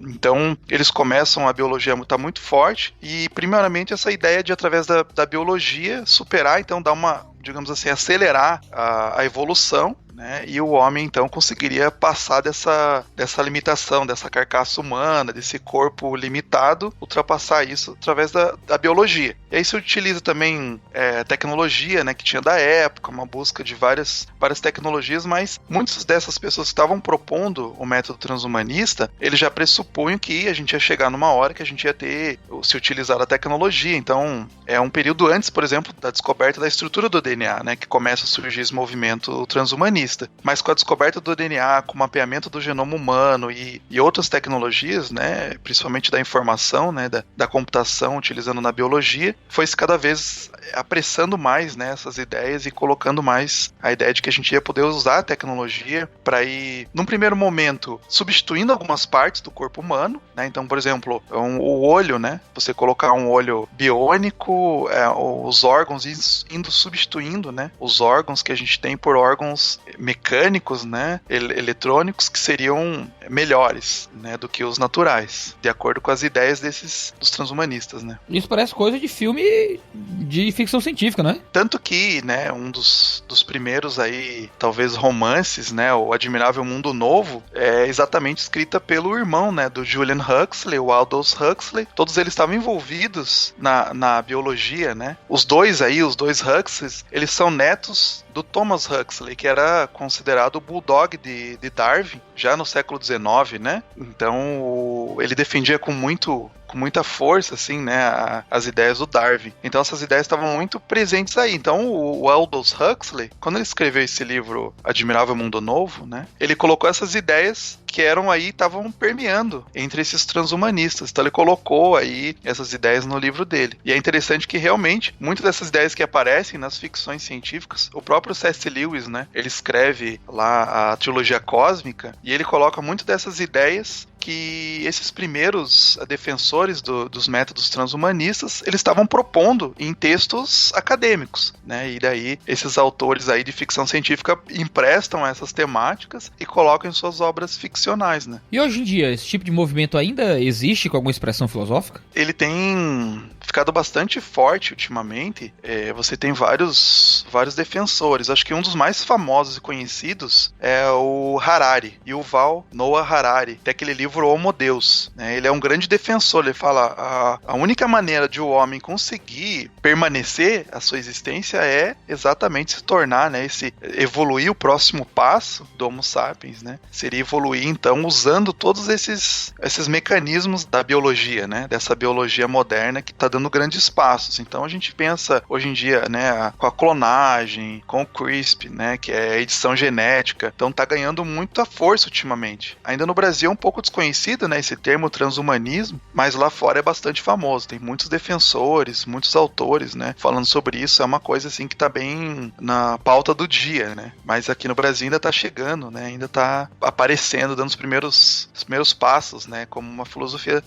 S5: Então, eles começam, a biologia está muito forte, e, primeiramente, essa ideia de, através da biologia, superar, então, dar uma, digamos assim, acelerar a evolução, né? E o homem, então, conseguiria passar dessa limitação, dessa carcaça humana, desse corpo limitado, ultrapassar isso através da biologia. E aí se utiliza também tecnologia, né, que tinha da época, uma busca de várias tecnologias, mas muitas dessas pessoas que estavam propondo o método transhumanista, eles já pressupunham que a gente ia chegar numa hora que a gente ia ter, se utilizar a tecnologia. Então, é um período antes, por exemplo, da descoberta da estrutura do DNA, né, que começa a surgir esse movimento transhumanista. Mas com a descoberta do DNA, com o mapeamento do genoma humano e outras tecnologias, né, principalmente da informação, né, da computação, utilizando na biologia, foi-se cada vez apressando mais, né, essas ideias e colocando mais a ideia de que a gente ia poder usar a tecnologia para ir, num primeiro momento, substituindo algumas partes do corpo humano, né? Então, por exemplo, o olho, né? Você colocar um olho biônico, os órgãos indo substituindo, né? Os órgãos que a gente tem por órgãos mecânicos, né? Eletrônicos, que seriam melhores, né? Do que os naturais, de acordo com as ideias dos transhumanistas, né?
S2: Isso parece coisa de filme de ficção científica, né?
S5: Tanto que, né, um dos primeiros aí, talvez romances, né, o Admirável Mundo Novo, é exatamente escrita pelo irmão, né, do Julian Huxley, o Aldous Huxley. Todos eles estavam envolvidos na biologia, né? Os dois Huxleys, eles são netos do Thomas Huxley, que era considerado o bulldog de Darwin, já no século XIX, né? Então, ele defendia com muita força, assim, né, as ideias do Darwin. Então essas ideias estavam muito presentes aí. Então o Aldous Huxley, quando ele escreveu esse livro Admirável Mundo Novo, né, ele colocou essas ideias que estavam permeando entre esses transhumanistas. Então ele colocou aí essas ideias no livro dele. E é interessante que realmente muitas dessas ideias que aparecem nas ficções científicas, o próprio C.S. Lewis, né, ele escreve lá a trilogia cósmica e ele coloca muito dessas ideias que esses primeiros defensores dos métodos transhumanistas, eles estavam propondo em textos acadêmicos, né? E daí esses autores aí de ficção científica emprestam essas temáticas e colocam em suas obras ficcionais, né?
S2: E hoje em dia, esse tipo de movimento ainda existe com alguma expressão filosófica?
S5: Ele tem ficado bastante forte ultimamente. Você tem vários defensores. Acho que um dos mais famosos e conhecidos é o Harari, Yuval Noah Harari. Tem aquele livro Homo Deus, né? Ele é um grande defensor. Ele fala a única maneira de o homem conseguir permanecer a sua existência é exatamente se tornar, né, evoluir. O próximo passo do Homo sapiens, né, seria evoluir então usando todos esses mecanismos da biologia, né, dessa biologia moderna que está dando grandes passos. Então a gente pensa hoje em dia, né, com a clonagem, com o CRISPR, né, que é a edição genética. Então tá ganhando muita força ultimamente. Ainda no Brasil é um pouco desconhecido, né, esse termo transhumanismo, mas lá fora é bastante famoso. Tem muitos defensores, muitos autores, né, falando sobre isso. É uma coisa assim que tá bem na pauta do dia, né? Mas aqui no Brasil ainda tá chegando, né? Ainda tá aparecendo, dando os primeiros passos, né? Como uma filosofia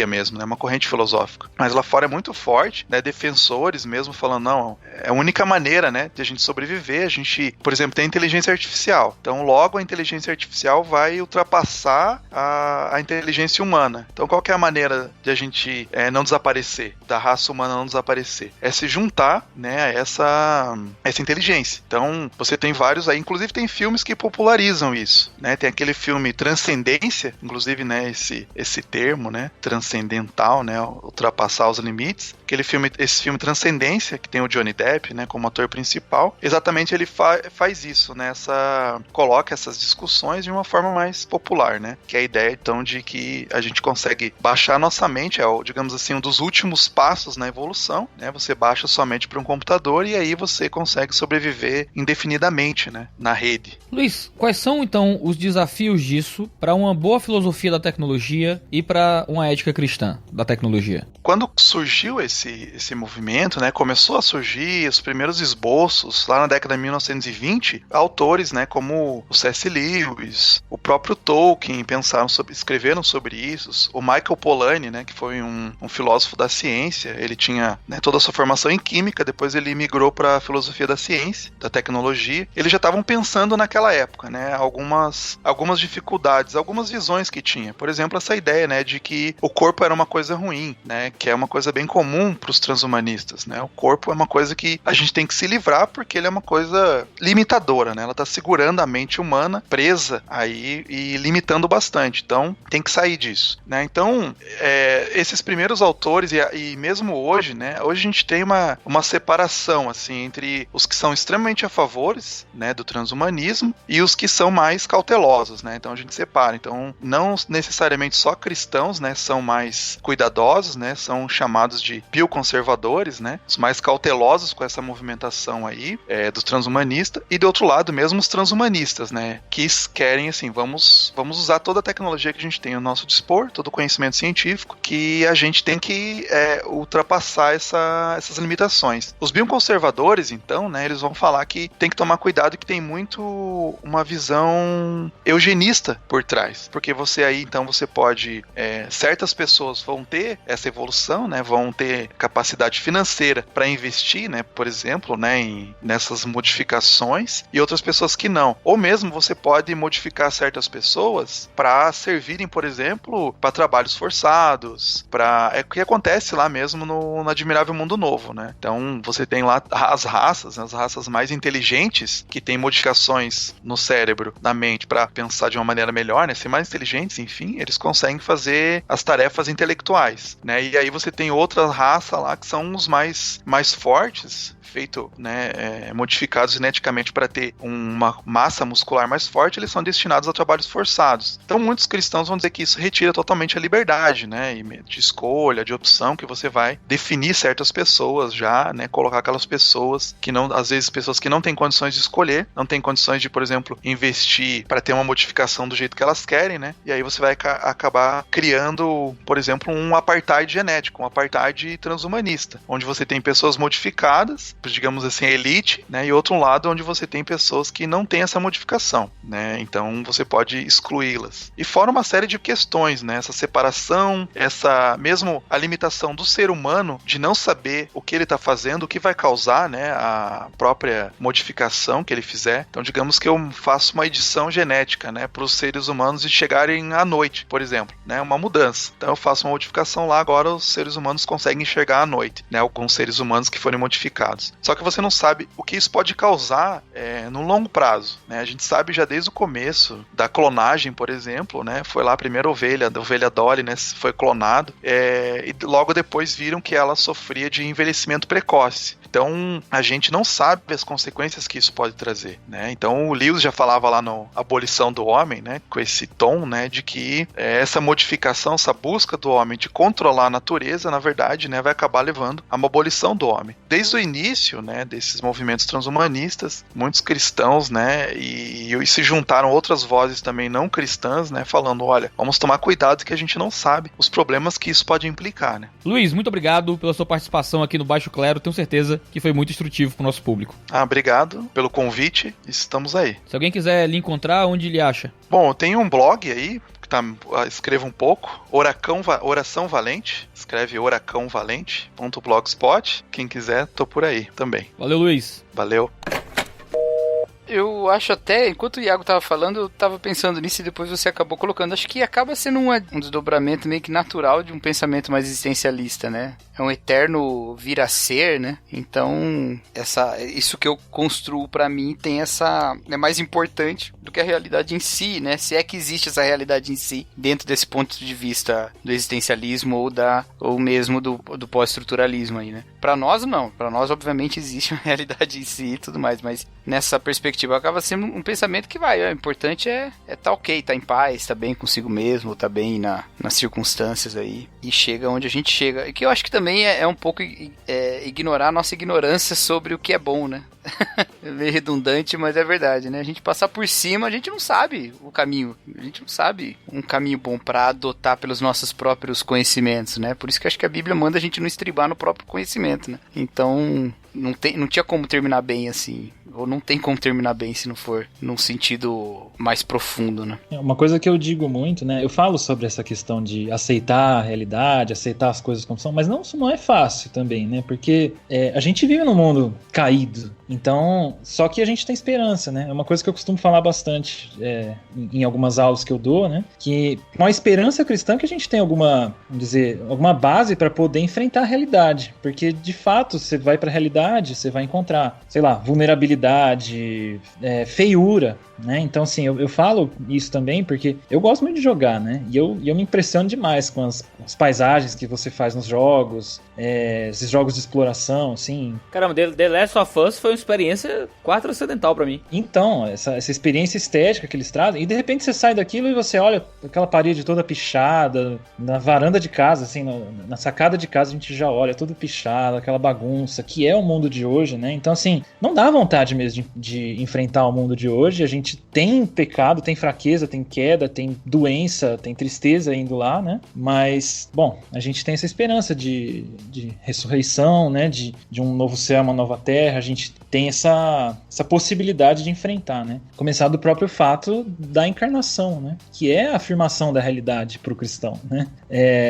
S5: mesmo, né? Uma corrente filosófica. Mas lá fora é muito forte, né? Defensores mesmo falando, não, é a única maneira, né, de a gente sobreviver. A gente, por exemplo, tem a inteligência artificial. Então logo a inteligência artificial vai ultrapassar a inteligência humana. Então qual que é a maneira de a gente não desaparecer, da raça humana não desaparecer? É se juntar, né, a essa inteligência. Então você tem vários aí, inclusive tem filmes que popularizam isso, né? Tem aquele filme Transcendência, inclusive, né, esse termo, né, transcendental, né, ultrapassar os limites. Esse filme Transcendência, que tem o Johnny Depp, né, como ator principal, exatamente ele faz isso, né, coloca essas discussões de uma forma mais popular, né, que é a ideia, então, de que a gente consegue baixar nossa mente, digamos assim, um dos últimos passos na evolução, né, você baixa sua mente para um computador e aí você consegue sobreviver indefinidamente, né, na rede.
S2: Luiz, quais são, então, os desafios disso para uma boa filosofia da tecnologia e para uma ética cristã da tecnologia?
S5: Quando surgiu esse movimento, né, começou a surgir os primeiros esboços lá na década de 1920, autores, né, como o C.S. Lewis, o próprio Tolkien escreveram sobre isso. O Michael Polanyi, né, que foi um filósofo da ciência, ele tinha, né, toda a sua formação em química, depois ele migrou para a filosofia da ciência, da tecnologia. Eles já estavam pensando naquela época, né, algumas dificuldades, algumas visões que tinha. Por exemplo, essa ideia, né, de que o corpo era uma coisa ruim, né, que é uma coisa bem comum para os transhumanistas, né? O corpo é uma coisa que a gente tem que se livrar porque ele é uma coisa limitadora, né? Ela está segurando a mente humana presa aí e limitando bastante. Então, tem que sair disso, né? Então, esses primeiros autores e mesmo hoje, né? Hoje a gente tem uma separação, assim, entre os que são extremamente a favores, né, do transhumanismo e os que são mais cautelosos, né? Então, a gente separa. Então, não necessariamente só cristãos, né, são mais cuidadosos, né? São chamados de bioconservadores, né? Os mais cautelosos com essa movimentação aí do transhumanista. E do outro lado, mesmo os transhumanistas, né? Que querem, assim, vamos usar toda a tecnologia que a gente tem ao nosso dispor, todo o conhecimento científico, que a gente tem que ultrapassar essas limitações. Os bioconservadores, então, né? Eles vão falar que tem que tomar cuidado, que tem muito uma visão eugenista por trás. Porque então você pode... certas pessoas vão ter essa evolução, né? Vão ter capacidade financeira para investir, né? Por exemplo, né? Nessas modificações, e outras pessoas que não. Ou mesmo você pode modificar certas pessoas para servirem, por exemplo, para trabalhos forçados, o que acontece lá mesmo no Admirável Mundo Novo, né? Então você tem lá as raças, né? As raças mais inteligentes, que têm modificações no cérebro, na mente, para pensar de uma maneira melhor, né? Ser mais inteligentes, enfim, eles conseguem fazer as tarefas intelectuais, né? E aí você tem outra raça lá que são os mais fortes, feito, né, modificados geneticamente para ter uma massa muscular mais forte, eles são destinados a trabalhos forçados. Então muitos cristãos vão dizer que isso retira totalmente a liberdade, né, de escolha, de opção, que você vai definir certas pessoas já, né, colocar aquelas pessoas que não, às vezes pessoas que não têm condições de escolher, não têm condições de, por exemplo, investir para ter uma modificação do jeito que elas querem, né, e aí você vai acabar criando, por exemplo, um apartheid genético, um apartheid transhumanista, onde você tem pessoas modificadas, digamos assim, elite, né, e outro lado onde você tem pessoas que não têm essa modificação, né, então você pode excluí-las. E fora uma série de questões, né, essa separação, mesmo a limitação do ser humano de não saber o que ele está fazendo, o que vai causar, né, a própria modificação que ele fizer. Então, digamos que eu faço uma edição genética, né, para os seres humanos de chegarem à noite, por exemplo, né, uma mudança. Então, eu faço uma modificação lá, agora os seres humanos conseguem enxergar à noite, né, alguns seres humanos que forem modificados. Só que você não sabe o que isso pode causar no longo prazo, né? A gente sabe já desde o começo da clonagem, por exemplo, né? Foi lá a primeira ovelha, da ovelha Dolly, né? Foi clonado, e logo depois viram que ela sofria de envelhecimento precoce. Então, a gente não sabe as consequências que isso pode trazer, né? Então, o Lewis já falava lá no Abolição do Homem, né? Com esse tom, né? De que essa modificação, essa busca do homem de controlar a natureza, na verdade, né? Vai acabar levando a uma abolição do homem. Desde o início, né? Desses movimentos transhumanistas, muitos cristãos, né? E se juntaram outras vozes também não cristãs, né? Falando, olha, vamos tomar cuidado que a gente não sabe os problemas que isso pode implicar, né?
S2: Luiz, muito obrigado pela sua participação aqui no Baixo Clero. Tenho certeza que foi muito instrutivo para o nosso público.
S5: Obrigado pelo convite. Estamos aí.
S2: Se alguém quiser lhe encontrar, onde ele acha?
S5: Bom, eu tenho um blog aí, escreva um pouco, Oração Valente, escreve oracãovalente.blogspot. Quem quiser, tô por aí também.
S2: Valeu, Luiz.
S5: Valeu.
S3: Eu acho até, enquanto o Iago tava falando, eu tava pensando nisso e depois você acabou colocando. Acho que acaba sendo um desdobramento meio que natural de um pensamento mais existencialista, né? É um eterno vir a ser, né? Então, isso que eu construo pra mim é mais importante do que a realidade em si, né? Se é que existe essa realidade em si, dentro desse ponto de vista do existencialismo ou mesmo do pós-estruturalismo aí, né? Pra nós, não. Pra nós, obviamente, existe uma realidade em si e tudo mais, mas nessa perspectiva acaba sendo um pensamento que o importante é tá ok, tá em paz, tá bem consigo mesmo, tá bem nas circunstâncias aí, e chega onde a gente chega. E que eu acho que também é um pouco ignorar a nossa ignorância sobre o que é bom, né? É meio redundante, mas é verdade, né? A gente passar por cima, a gente não sabe o caminho. A gente não sabe um caminho bom pra adotar pelos nossos próprios conhecimentos, né? Por isso que acho que a Bíblia manda a gente não estribar no próprio conhecimento, né? Então, não tinha como terminar bem assim. Ou não tem como terminar bem se não for num sentido mais profundo, né?
S4: Uma coisa que eu digo muito, né? Eu falo sobre essa questão de aceitar a realidade, aceitar as coisas como são, mas isso não é fácil também, né? Porque a gente vive num mundo caído, então, só que a gente tem esperança, né? É uma coisa que eu costumo falar bastante em algumas aulas que eu dou, né? Que com a esperança cristã que a gente tem alguma, vamos dizer, alguma base para poder enfrentar a realidade, porque de fato você vai para a realidade, você vai encontrar, sei lá, vulnerabilidade, feiura, né? Então, assim, eu falo isso também porque eu gosto muito de jogar, né? E eu me impressiono demais com as paisagens que você faz nos jogos, esses jogos de exploração, assim.
S6: Caramba, The Last of Us foi uma experiência quase transcendental pra mim.
S4: Então, essa experiência estética que eles trazem, e de repente você sai daquilo e você olha aquela parede toda pichada, na varanda de casa, assim, na sacada de casa a gente já olha tudo pichado, aquela bagunça, que é o mundo de hoje, né? Então, assim, não dá vontade mesmo de enfrentar o mundo de hoje. A gente tem pecado, tem fraqueza, tem queda, tem doença, tem tristeza indo lá, né? Mas, bom, a gente tem essa esperança de ressurreição, né? De um novo céu, uma nova terra. A gente tem essa possibilidade de enfrentar, né? Começar do próprio fato da encarnação, né? Que é a afirmação da realidade para o cristão, né?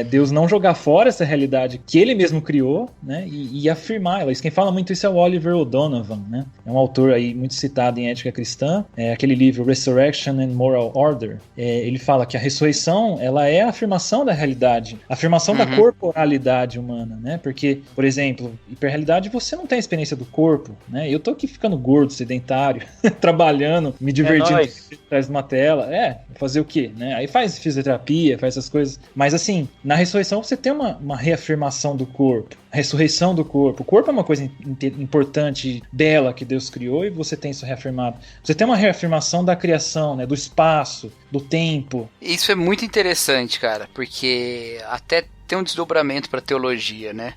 S4: Deus não jogar fora essa realidade que ele mesmo criou, né? E afirmar ela. Quem fala muito isso é o Oliver O'Donovan, né? É um autor aí muito citado em ética cristã. Aquele livro Resurrection and Moral Order. Ele fala que a ressurreição, ela é a afirmação da realidade, a afirmação da corporalidade humana, né? Porque, por exemplo, hiperrealidade, você não tem a experiência do corpo, né? Eu tô aqui ficando gordo, sedentário, trabalhando, me divertindo atrás de uma tela. Fazer o quê, né? Aí faz fisioterapia, faz essas coisas. Mas assim, na ressurreição você tem uma reafirmação do corpo, a ressurreição do corpo. O corpo é uma coisa importante, bela, que Deus criou, e você tem isso reafirmado. Você tem uma reafirmação da criação, né? Do espaço, do tempo.
S3: Isso é muito interessante, cara, porque até tem um desdobramento para teologia, né?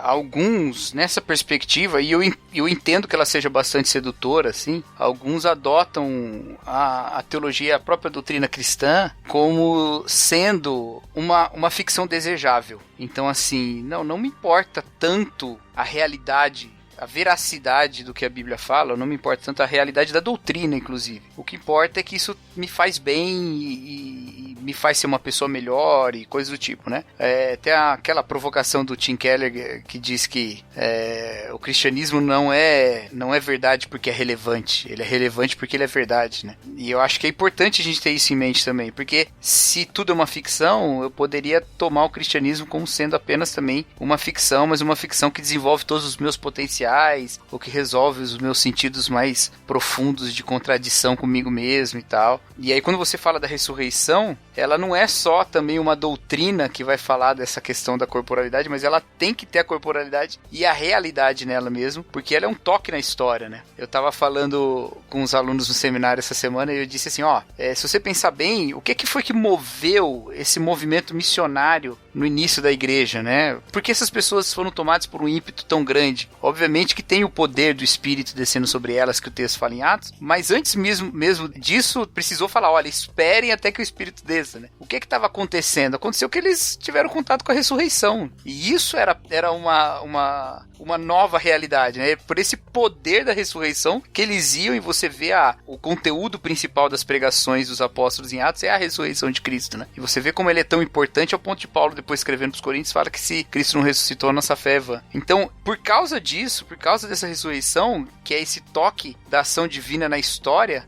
S3: Alguns, nessa perspectiva, e eu entendo que ela seja bastante sedutora, assim, alguns adotam a teologia, a própria doutrina cristã, como sendo uma ficção desejável. Então, assim, não me importa tanto a realidade, a veracidade do que a Bíblia fala, não me importa tanto a realidade da doutrina, inclusive. O que importa é que isso me faz bem e me faz ser uma pessoa melhor e coisas do tipo, né? Tem aquela provocação do Tim Keller que diz que o cristianismo não é verdade porque é relevante, ele é relevante porque ele é verdade, né? E eu acho que é importante a gente ter isso em mente também, porque se tudo é uma ficção, eu poderia tomar o cristianismo como sendo apenas também uma ficção, mas uma ficção que desenvolve todos os meus potenciais, ou que resolve os meus sentidos mais profundos de contradição comigo mesmo e tal. E aí quando você fala da ressurreição, ela não é só também uma doutrina que vai falar dessa questão da corporalidade, mas ela tem que ter a corporalidade e a realidade nela mesmo, porque ela é um toque na história, né? Eu tava falando com os alunos no seminário essa semana e eu disse assim, se você pensar bem, o que foi que moveu esse movimento missionário no início da igreja, né? Por que essas pessoas foram tomadas por um ímpeto tão grande? Obviamente que tem o poder do Espírito descendo sobre elas, que o texto fala em Atos, mas antes mesmo disso, precisou falar, olha, esperem até que o Espírito desça, né? O que estava acontecendo? Aconteceu que eles tiveram contato com a ressurreição, e isso era uma nova realidade, né? Por esse poder da ressurreição que eles iam, e você vê o conteúdo principal das pregações dos apóstolos em Atos é a ressurreição de Cristo, né? E você vê como ele é tão importante ao ponto de Paulo, depois escrevendo para os Coríntios, fala que se Cristo não ressuscitou, a nossa fé é vã. Então, por causa disso, por causa dessa ressurreição, que é esse toque da ação divina na história,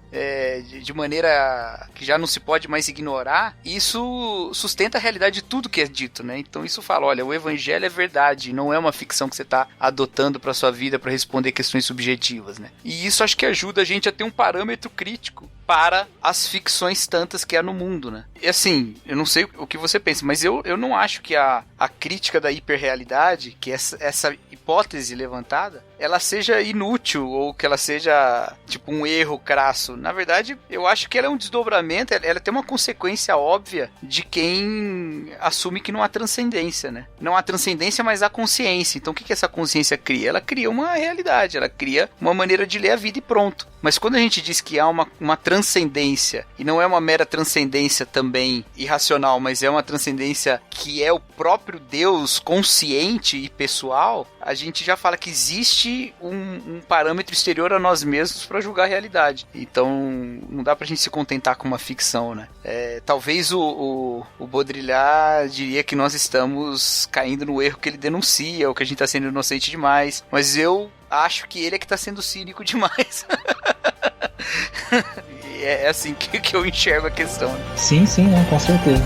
S3: de maneira que já não se pode mais ignorar, isso sustenta a realidade de tudo que é dito, né? Então isso fala, olha, o evangelho é verdade, não é uma ficção que você está adotando para sua vida para responder questões subjetivas, né? E isso acho que ajuda a gente a ter um parâmetro crítico para as ficções tantas que há no mundo, né? E assim, eu não sei o que você pensa, mas eu não acho que a crítica da hiperrealidade, que essa hipótese levantada, ela seja inútil ou que ela seja tipo um erro crasso. Na verdade, eu acho que ela é um desdobramento, ela tem uma consequência óbvia de quem assume que não há transcendência, né? Não há transcendência, mas há consciência. Então o que essa consciência cria? Ela cria uma realidade, ela cria uma maneira de ler a vida e pronto. Mas quando a gente diz que há uma transcendência, e não é uma mera transcendência também irracional, mas é uma transcendência que é o próprio Deus consciente e pessoal, a gente já fala que existe existe um parâmetro exterior a nós mesmos para julgar a realidade. Então, não dá pra gente se contentar com uma ficção, né? Talvez o Baudrillard diria que nós estamos caindo no erro que ele denuncia, ou que a gente tá sendo inocente demais, mas eu acho que ele é que tá sendo cínico demais. É assim que eu enxergo a questão. Né?
S4: Sim, né, com certeza.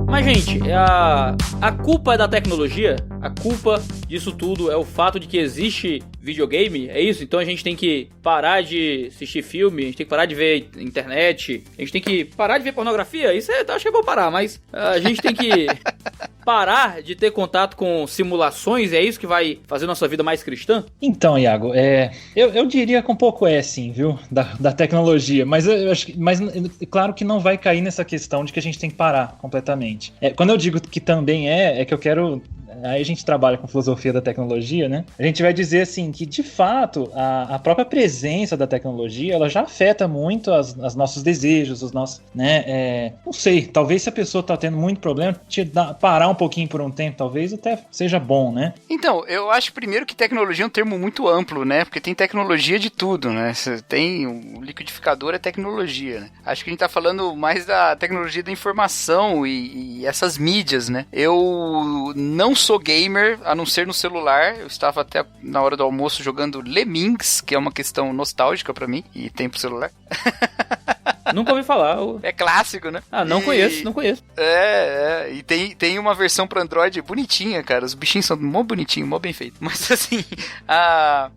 S6: Mas, gente, a culpa é da tecnologia? A culpa disso tudo é o fato de que existe videogame? É isso? Então a gente tem que parar de assistir filme, a gente tem que parar de ver internet, a gente tem que parar de ver pornografia? Isso acho que é bom parar, mas a gente tem que parar de ter contato com simulações? É isso que vai fazer nossa vida mais cristã?
S4: Então, Iago, eu diria que um pouco sim, viu? Da tecnologia, mas eu acho que, mas claro que não vai cair nessa questão de que a gente tem que parar completamente. Quando eu digo que também é que eu quero... Aí a gente trabalha com filosofia da tecnologia, né? A gente vai dizer assim que, de fato, a própria presença da tecnologia, ela já afeta muito os nossos desejos, os nossos, né? Não sei, talvez se a pessoa tá tendo muito problema, parar um pouquinho por um tempo, talvez até seja bom, né?
S3: Então, eu acho primeiro que tecnologia é um termo muito amplo, né? Porque tem tecnologia de tudo, né? Você tem um liquidificador, é tecnologia, né? Acho que a gente tá falando mais da tecnologia da informação e essas mídias, né? Eu não sou gamer, a não ser no celular. Eu estava até na hora do almoço jogando Lemmings, que é uma questão nostálgica pra mim, e tem pro celular.
S6: Nunca ouvi falar.
S3: É clássico, né?
S6: Não conheço.
S3: E tem uma versão pra Android bonitinha, cara. Os bichinhos são mó bonitinhos, mó bem feitos. Mas assim,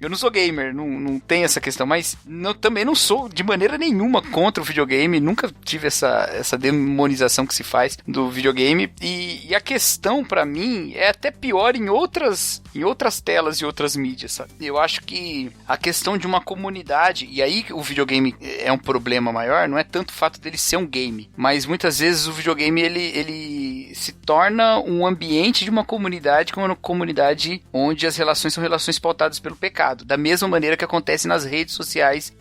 S3: eu não sou gamer, não tem essa questão, mas também não sou de maneira nenhuma contra o videogame, nunca tive essa demonização que se faz do videogame, e a questão pra mim é até pior em outras telas e outras mídias, sabe? Eu acho que a questão de uma comunidade, e aí o videogame é um problema maior, não é tanto o fato dele ser um game, mas muitas vezes o videogame ele se torna um ambiente de uma comunidade, como uma comunidade onde as relações são relações pautadas pelo pecado, da mesma maneira que acontece nas redes sociais,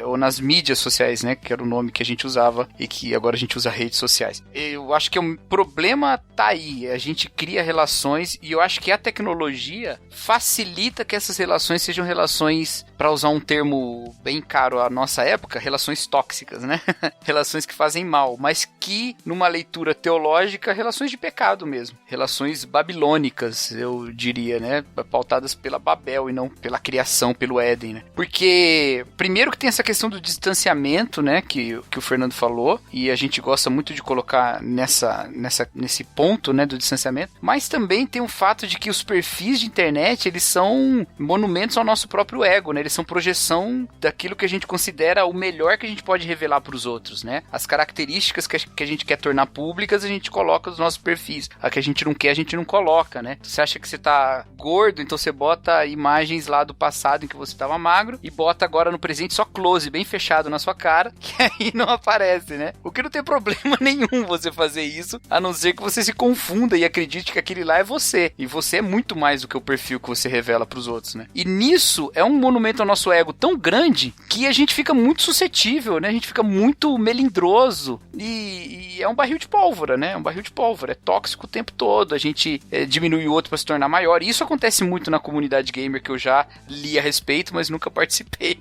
S3: ou nas mídias sociais, né, que era o nome que a gente usava e que agora a gente usa redes sociais. Eu acho que o problema tá aí, a gente cria relações, e eu acho que a tecnologia facilita que essas relações sejam relações, para usar um termo bem caro à nossa época, relações tóxicas, né? Relações que fazem mal, mas que, numa leitura teológica, relações de pecado mesmo. Relações babilônicas, eu diria, né? Pautadas pela Babel e não pela criação, pelo Éden, né? Porque, primeiro que tem essa questão do distanciamento, né? Que o Fernando falou, e a gente gosta muito de colocar nesse ponto, né? Do distanciamento, mas também tem o fato de que os perfis de internet, eles são monumentos ao nosso próprio ego, né? Eles são projeção daquilo que a gente considera o melhor que a gente pode revelar para os outros, né? As características que a gente quer tornar públicas, a gente coloca nos nossos perfis. A que a gente não quer, a gente não coloca, né? Você acha que você tá gordo, então você bota imagens lá do passado em que você tava magro e bota agora no presente só close, bem fechado na sua cara, que aí não aparece, né? O que não tem problema nenhum você fazer isso, a não ser que você se confunda e acredite que aquele lá é você. E você é muito mais do que o perfil que você revela pros outros, né? E nisso é um monumento ao nosso ego tão grande que a gente fica muito suscetível, né? A gente fica muito melindroso e é um barril de pólvora, né? É um barril de pólvora, é tóxico o tempo todo, a gente diminui o outro para se tornar maior. E isso acontece muito na comunidade gamer, que eu já li a respeito, mas nunca participei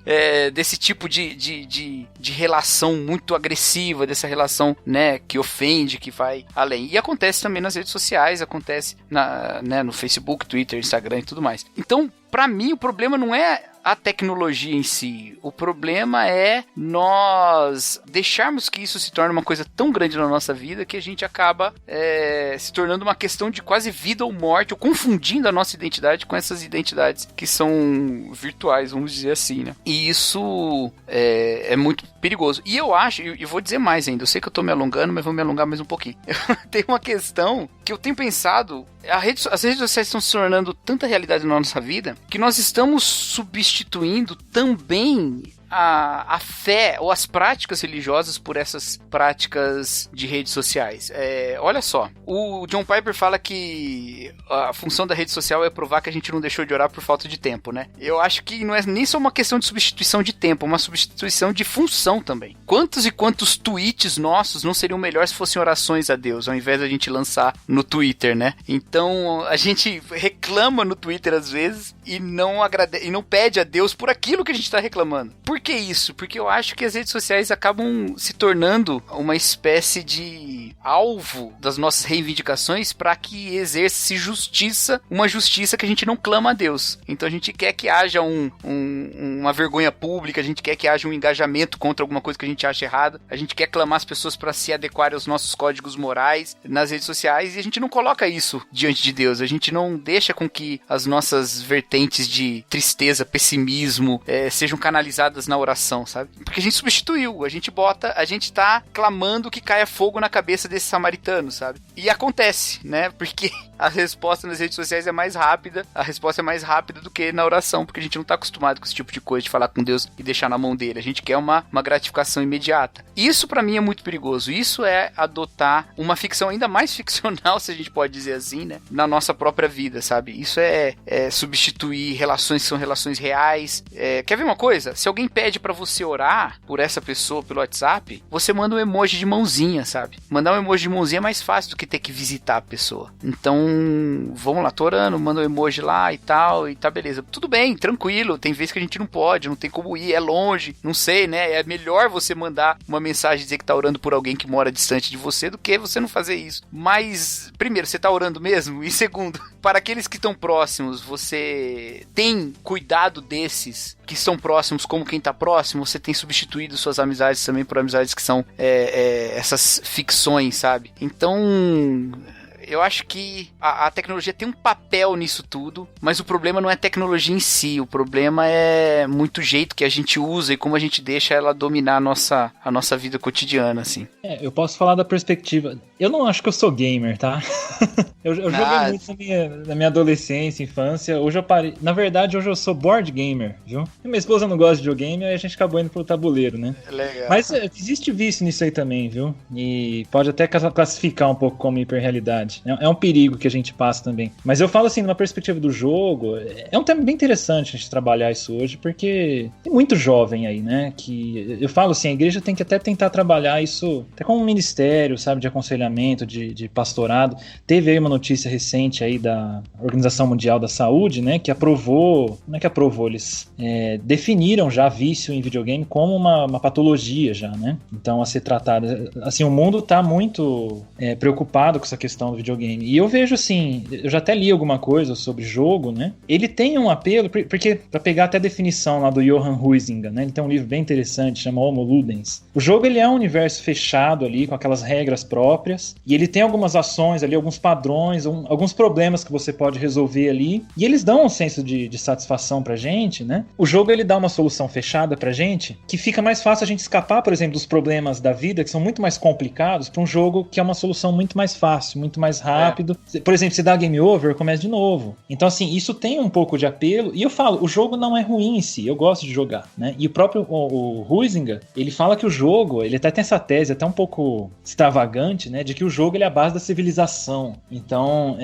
S3: desse tipo de relação muito agressiva, dessa relação, né, que ofende, que vai além. E acontece também nas redes sociais, acontece no Facebook, Twitter, Instagram e tudo mais. Então, pra mim, o problema não é a tecnologia em si. O problema é nós deixarmos que isso se torne uma coisa tão grande na nossa vida que a gente acaba se tornando uma questão de quase vida ou morte, ou confundindo a nossa identidade com essas identidades que são virtuais, vamos dizer assim, né? E isso é muito perigoso. E eu acho, e vou dizer mais ainda, eu sei que eu tô me alongando, mas vou me alongar mais um pouquinho. Tem uma questão que eu tenho pensado, as redes sociais estão se tornando tanta realidade na nossa vida que nós estamos substituindo também a fé ou as práticas religiosas por essas práticas de redes sociais. Olha só, o John Piper fala que a função da rede social é provar que a gente não deixou de orar por falta de tempo, né? Eu acho que não é nem só uma questão de substituição de tempo, é uma substituição de função também. Quantos e quantos tweets nossos não seriam melhores se fossem orações a Deus, ao invés da gente lançar no Twitter, né? Então, a gente reclama no Twitter às vezes e não pede a Deus por aquilo que a gente tá reclamando. Por que isso? Porque eu acho que as redes sociais acabam se tornando uma espécie de alvo das nossas reivindicações para que exerça justiça, uma justiça que a gente não clama a Deus. Então a gente quer que haja uma vergonha pública, a gente quer que haja um engajamento contra alguma coisa que a gente acha errada, a gente quer clamar as pessoas para se adequarem aos nossos códigos morais nas redes sociais e a gente não coloca isso diante de Deus, a gente não deixa com que as nossas vertentes de tristeza, pessimismo, sejam canalizadas na oração, sabe? Porque a gente substituiu, a gente tá clamando que caia fogo na cabeça desse samaritano, sabe? E acontece, né? Porque a resposta nas redes sociais é mais rápida, do que na oração, porque a gente não tá acostumado com esse tipo de coisa, de falar com Deus e deixar na mão dele. A gente quer uma gratificação imediata. Isso pra mim é muito perigoso. Isso é adotar uma ficção ainda mais ficcional, se a gente pode dizer assim, né? Na nossa própria vida, sabe? Isso é substituir relações que são relações reais. Quer ver uma coisa? Se alguém pede pra você orar por essa pessoa pelo WhatsApp, você manda um emoji de mãozinha, sabe? Mandar um emoji de mãozinha é mais fácil do que ter que visitar a pessoa. Então, vamos lá, tô orando, manda um emoji lá e tal, e tá beleza. Tudo bem, tranquilo, tem vezes que a gente não pode, não tem como ir, é longe, não sei, né? É melhor você mandar uma mensagem dizer que tá orando por alguém que mora distante de você do que você não fazer isso. Mas, primeiro, você tá orando mesmo? E segundo, para aqueles que estão próximos, você tem cuidado desses que estão próximos como quem tá próximo? Você tem substituído suas amizades também por amizades que são essas ficções, sabe? Então, eu acho que a tecnologia tem um papel nisso tudo, mas o problema não é a tecnologia em si, o problema é muito o jeito que a gente usa e como a gente deixa ela dominar a nossa vida cotidiana, assim.
S4: Eu posso falar da perspectiva. Eu não acho que eu sou gamer, tá? eu joguei muito na minha adolescência, infância. Hoje eu parei. Na verdade, hoje eu sou board gamer, viu? E minha esposa não gosta de videogame, aí a gente acabou indo pro tabuleiro, né?
S3: Legal.
S4: Mas existe vício nisso aí também, viu? E pode até classificar um pouco como hiperrealidade. É um perigo que a gente passa também. Mas eu falo assim, numa perspectiva do jogo, é um tema bem interessante a gente trabalhar isso hoje, porque tem muito jovem aí, né? Que eu falo assim, a igreja tem que até tentar trabalhar isso até como um ministério, sabe? De aconselhamento, de pastorado. Teve aí uma notícia recente aí da Organização Mundial da Saúde, né? Que aprovou, não é que aprovou, eles definiram já vício em videogame como uma patologia já, né? Então a ser tratada. Assim, o mundo tá muito preocupado com essa questão do videogame. E eu vejo assim, eu já até li alguma coisa sobre jogo, né? Ele tem um apelo, porque pra pegar até a definição lá do Johan Huizinga, né? Ele tem um livro bem interessante, chama Homo Ludens. O jogo, ele é um universo fechado ali, com aquelas regras próprias, e ele tem algumas ações ali, alguns padrões, alguns problemas que você pode resolver ali, e eles dão um senso de satisfação pra gente, né? O jogo, ele dá uma solução fechada pra gente, que fica mais fácil a gente escapar, por exemplo, dos problemas da vida, que são muito mais complicados, pra um jogo que é uma solução muito mais fácil, muito mais rápido. Por exemplo, se dá game over, começa de novo. Então, assim, isso tem um pouco de apelo. E eu falo, o jogo não é ruim em si. Eu gosto de jogar, né? E o próprio o Huizinga, ele fala que o jogo, ele até tem essa tese até um pouco extravagante, né? De que o jogo, ele é a base da civilização. Então,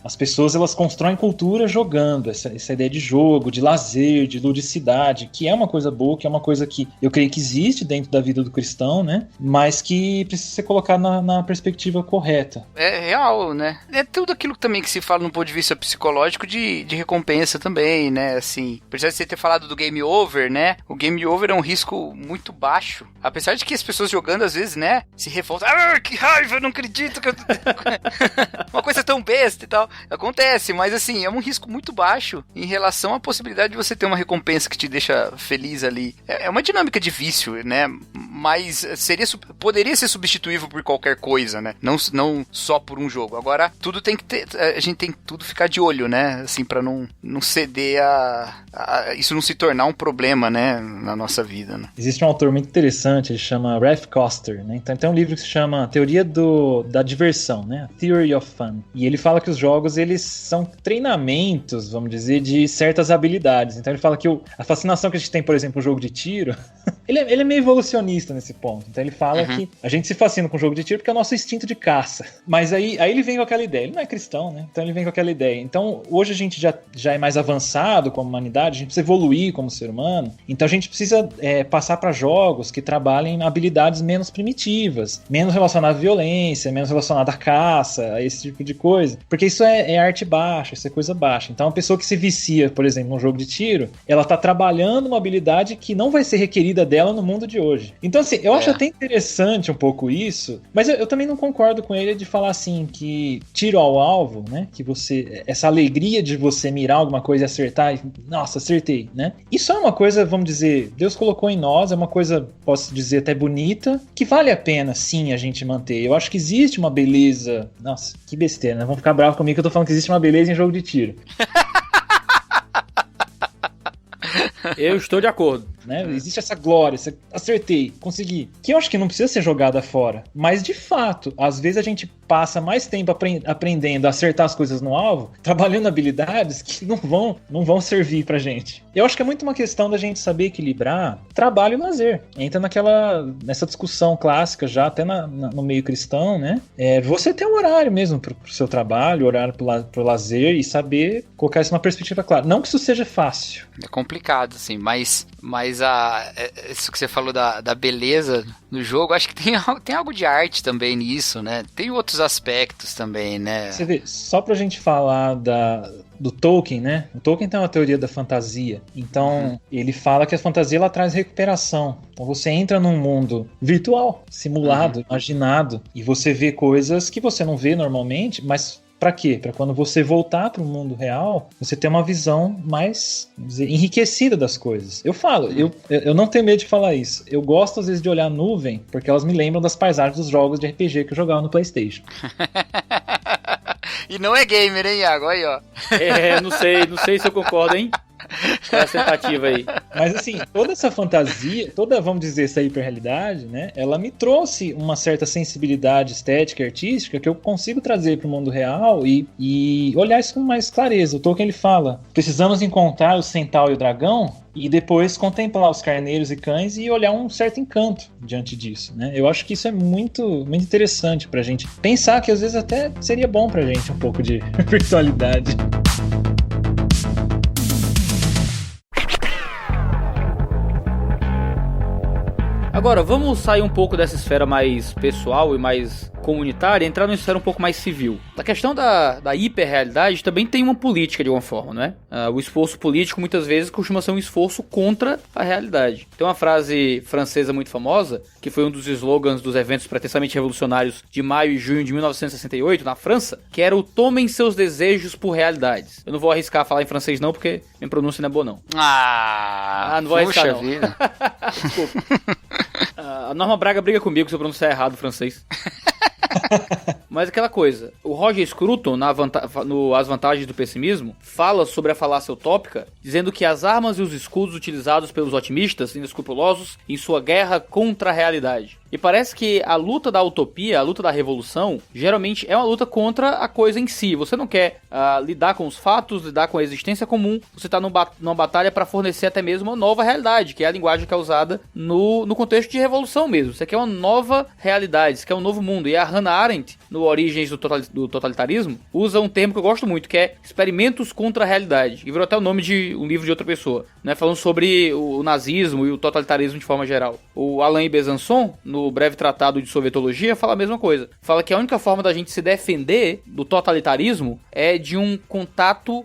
S4: as pessoas, elas constroem cultura jogando. Essa ideia de jogo, de lazer, de ludicidade, que é uma coisa boa, que é uma coisa que eu creio que existe dentro da vida do cristão, né? Mas que precisa ser colocado na perspectiva correta.
S3: É real, né? É tudo aquilo também que se fala no ponto de vista psicológico de recompensa também, né? Assim, apesar de você ter falado do game over, né? O game over é um risco muito baixo. Apesar de que as pessoas jogando, às vezes, né? Se revoltam. Ah, que raiva, eu não acredito que eu... uma coisa tão besta e tal. Acontece, mas assim, é um risco muito baixo em relação à possibilidade de você ter uma recompensa que te deixa feliz ali. É uma dinâmica de vício, né? mas poderia ser substituível por qualquer coisa, né? Não só por um jogo. Agora, tudo tem que ter, a gente tem que tudo ficar de olho, né? Assim, pra não ceder isso não se tornar um problema, né? Na nossa vida, né?
S4: Existe um autor muito interessante, ele chama Ralph Koster, né? Então tem um livro que se chama Teoria da Diversão, né? Theory of Fun. E ele fala que os jogos, eles são treinamentos, vamos dizer, de certas habilidades. Então ele fala que a fascinação que a gente tem, por exemplo, um jogo de tiro, ele é meio evolucionista nesse ponto. Então ele fala que a gente se fascina com o jogo de tiro porque é o nosso instinto de caça. Mas aí ele vem com aquela ideia. Ele não é cristão, né? Então ele vem com aquela ideia. Então hoje a gente já é mais avançado como humanidade, a gente precisa evoluir como ser humano. Então a gente precisa passar para jogos que trabalhem habilidades menos primitivas, menos relacionadas à violência, menos relacionadas à caça, a esse tipo de coisa. Porque isso é arte baixa, isso é coisa baixa. Então a pessoa que se vicia, por exemplo, num jogo de tiro, ela tá trabalhando uma habilidade que não vai ser requerida dela no mundo de hoje. Então assim, eu acho até interessante um pouco isso, mas eu também não concordo com ele de falar assim, que tiro ao alvo, né, que essa alegria de você mirar alguma coisa e acertar, nossa, acertei, né? Isso é uma coisa, vamos dizer, Deus colocou em nós, é uma coisa, posso dizer, até bonita, que vale a pena, sim, a gente manter. Eu acho que existe uma beleza... Nossa, que besteira, né? Vão ficar bravos comigo que eu tô falando que existe uma beleza em jogo de tiro.
S6: Eu estou de acordo.
S4: Né? Existe essa glória, acertei, consegui. Que eu acho que não precisa ser jogada fora. Mas, de fato, às vezes a gente passa mais tempo aprendendo a acertar as coisas no alvo, trabalhando habilidades que não vão servir pra gente. Eu acho que é muito uma questão da gente saber equilibrar trabalho e lazer. Entra nessa discussão clássica já, até no meio cristão, né? Você ter um horário mesmo pro seu trabalho, horário pro lazer e saber colocar isso numa perspectiva clara. Não que isso seja fácil.
S3: É complicado, assim, mas isso que você falou da beleza no jogo, acho que tem algo de arte também nisso, né? Tem outros aspectos também, né?
S4: Você vê, só pra gente falar do Tolkien, né? O Tolkien tem uma teoria da fantasia. Então, ele fala que a fantasia ela traz recuperação. Então, você entra num mundo virtual, simulado, imaginado, e você vê coisas que você não vê normalmente, mas para quê? Para quando você voltar para o mundo real, você ter uma visão mais, vamos dizer, enriquecida das coisas. Eu falo, eu não tenho medo de falar isso. Eu gosto às vezes de olhar a nuvem, porque elas me lembram das paisagens dos jogos de RPG que eu jogava no PlayStation.
S3: E não é gamer, hein, Iago? Aí, ó.
S6: Não sei se eu concordo, hein? Essa tentativa aí.
S4: Mas assim, toda essa fantasia, vamos dizer, essa hiperrealidade, né? Ela me trouxe uma certa sensibilidade estética e artística que eu consigo trazer para o mundo real e olhar isso com mais clareza. O Tolkien, ele fala, precisamos encontrar o centauro e o dragão e depois contemplar os carneiros e cães e olhar um certo encanto diante disso, né? Eu acho que isso é muito, muito interessante pra gente pensar, que às vezes até seria bom pra gente um pouco de virtualidade.
S6: Agora, vamos sair um pouco dessa esfera mais pessoal e mais comunitária e entrar numa esfera um pouco mais civil. A questão da hiperrealidade também tem uma política de alguma forma, não é? O esforço político muitas vezes costuma ser um esforço contra a realidade. Tem uma frase francesa muito famosa, que foi um dos slogans dos eventos pretensamente revolucionários de maio e junho de 1968 na França, que era o tomem seus desejos por realidades. Eu não vou arriscar falar em francês não, porque minha pronúncia não é boa não.
S3: Não
S6: vou arriscar não.
S3: Vida.
S6: Desculpa. A Norma Braga briga comigo se eu pronunciar errado o francês. Mas aquela coisa, o Roger Scruton, no As Vantagens do Pessimismo, fala sobre a falácia utópica, dizendo que as armas e os escudos utilizados pelos otimistas inescrupulosos em sua guerra contra a realidade. E parece que a luta da utopia, a luta da revolução, geralmente é uma luta contra a coisa em si. Você não quer lidar com os fatos, lidar com a existência comum. Você está numa batalha para fornecer até mesmo uma nova realidade, que é a linguagem que é usada no contexto de revolução mesmo. Você quer uma nova realidade, você quer um novo mundo. E a Hannah Arendt, no Origens do Totalitarismo, usa um termo que eu gosto muito, que é experimentos contra a realidade. E virou até o nome de um livro de outra pessoa, né? Falando sobre o nazismo e o totalitarismo de forma geral. O Alain Besançon, no Breve Tratado de Sovietologia, fala a mesma coisa. Fala que a única forma da gente se defender do totalitarismo é de um contato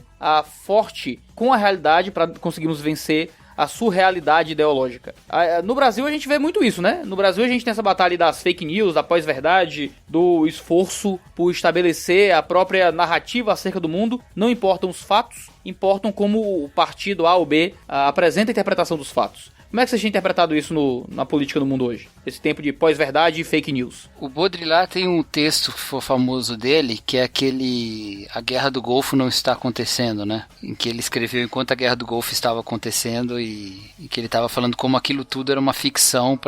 S6: forte com a realidade para conseguirmos vencer a surrealidade ideológica. No Brasil a gente vê muito isso, né? No Brasil a gente tem essa batalha das fake news, da pós-verdade, do esforço por estabelecer a própria narrativa acerca do mundo. Não importam os fatos, importam como o partido A ou B apresenta a interpretação dos fatos. Como é que você tinha interpretado isso na política do mundo hoje? Esse tempo de pós-verdade e fake news.
S3: O Baudrillard tem um texto famoso dele, que é aquele A Guerra do Golfo Não Está Acontecendo, né? Em que ele escreveu enquanto a Guerra do Golfo estava acontecendo e que ele estava falando como aquilo tudo era uma ficção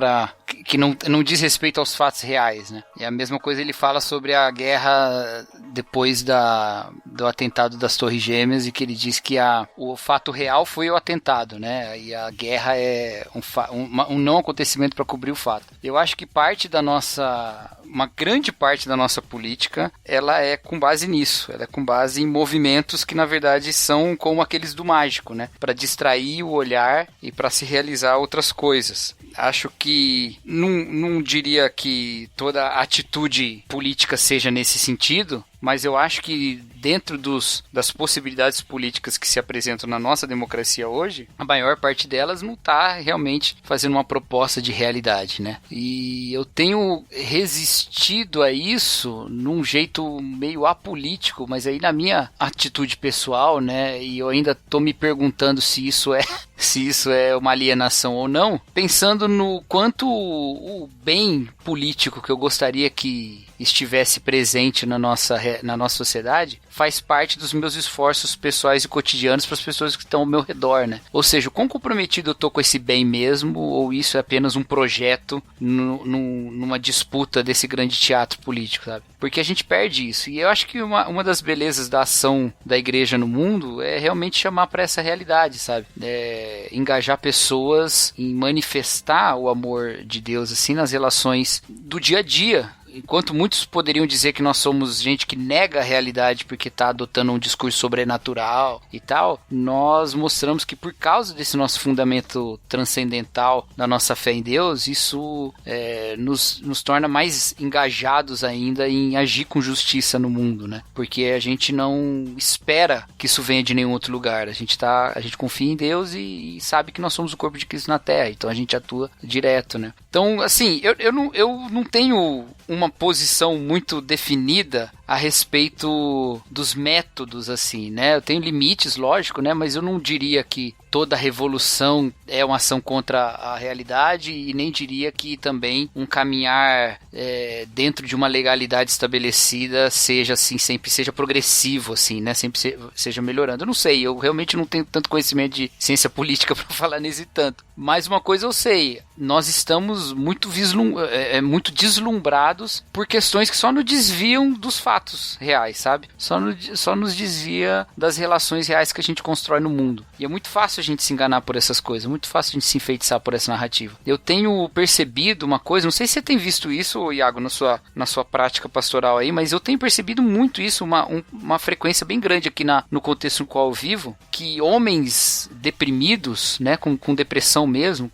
S3: que não diz respeito aos fatos reais, né? E a mesma coisa ele fala sobre a guerra depois do atentado das Torres Gêmeas, e que ele diz que o fato real foi o atentado, né? E a guerra é um não acontecimento para cobrir o fato. Eu acho que uma grande parte da nossa política, ela é com base nisso, ela é com base em movimentos que na verdade são como aqueles do mágico, né? Para distrair o olhar e para se realizar outras coisas. Acho que não diria que toda atitude política seja nesse sentido, mas eu acho que dentro das possibilidades políticas que se apresentam na nossa democracia hoje, a maior parte delas não está realmente fazendo uma proposta de realidade, né? E eu tenho resistido a isso num jeito meio apolítico, mas aí na minha atitude pessoal, né? E eu ainda tô me perguntando se isso é uma alienação ou não, pensando no quanto o bem político que eu gostaria que estivesse presente na nossa sociedade faz parte dos meus esforços pessoais e cotidianos para as pessoas que estão ao meu redor, né? Ou seja, o quão comprometido eu tô com esse bem mesmo, ou isso é apenas um projeto numa disputa desse grande teatro político, sabe? Porque a gente perde isso. E eu acho que uma das belezas da ação da igreja no mundo é realmente chamar para essa realidade, sabe? Engajar pessoas em manifestar o amor de Deus, assim, nas relações do dia a dia. Enquanto muitos poderiam dizer que nós somos gente que nega a realidade porque está adotando um discurso sobrenatural e tal, nós mostramos que por causa desse nosso fundamento transcendental da nossa fé em Deus, isso nos torna mais engajados ainda em agir com justiça no mundo, né? Porque a gente não espera que isso venha de nenhum outro lugar. A gente confia em Deus e sabe que nós somos o corpo de Cristo na Terra, então a gente atua direto, né? Então, assim, eu não tenho uma posição muito definida a respeito dos métodos, assim, né? Eu tenho limites, lógico, né? Mas eu não diria que toda revolução é uma ação contra a realidade e nem diria que também um caminhar dentro de uma legalidade estabelecida seja assim, sempre seja progressivo, assim, né? Sempre seja melhorando. Eu não sei, eu realmente não tenho tanto conhecimento de ciência política para falar nesse tanto. Mas uma coisa eu sei, nós estamos muito deslumbrados por questões que só nos desviam dos fatos reais, sabe? Só nos desvia das relações reais que a gente constrói no mundo. E é muito fácil a gente se enganar por essas coisas, muito fácil a gente se enfeitiçar por essa narrativa. Eu tenho percebido uma coisa, não sei se você tem visto isso, Iago, na sua prática pastoral aí, mas eu tenho percebido muito isso, uma frequência bem grande aqui no contexto no qual eu vivo, que homens deprimidos, né, com depressão mesmo,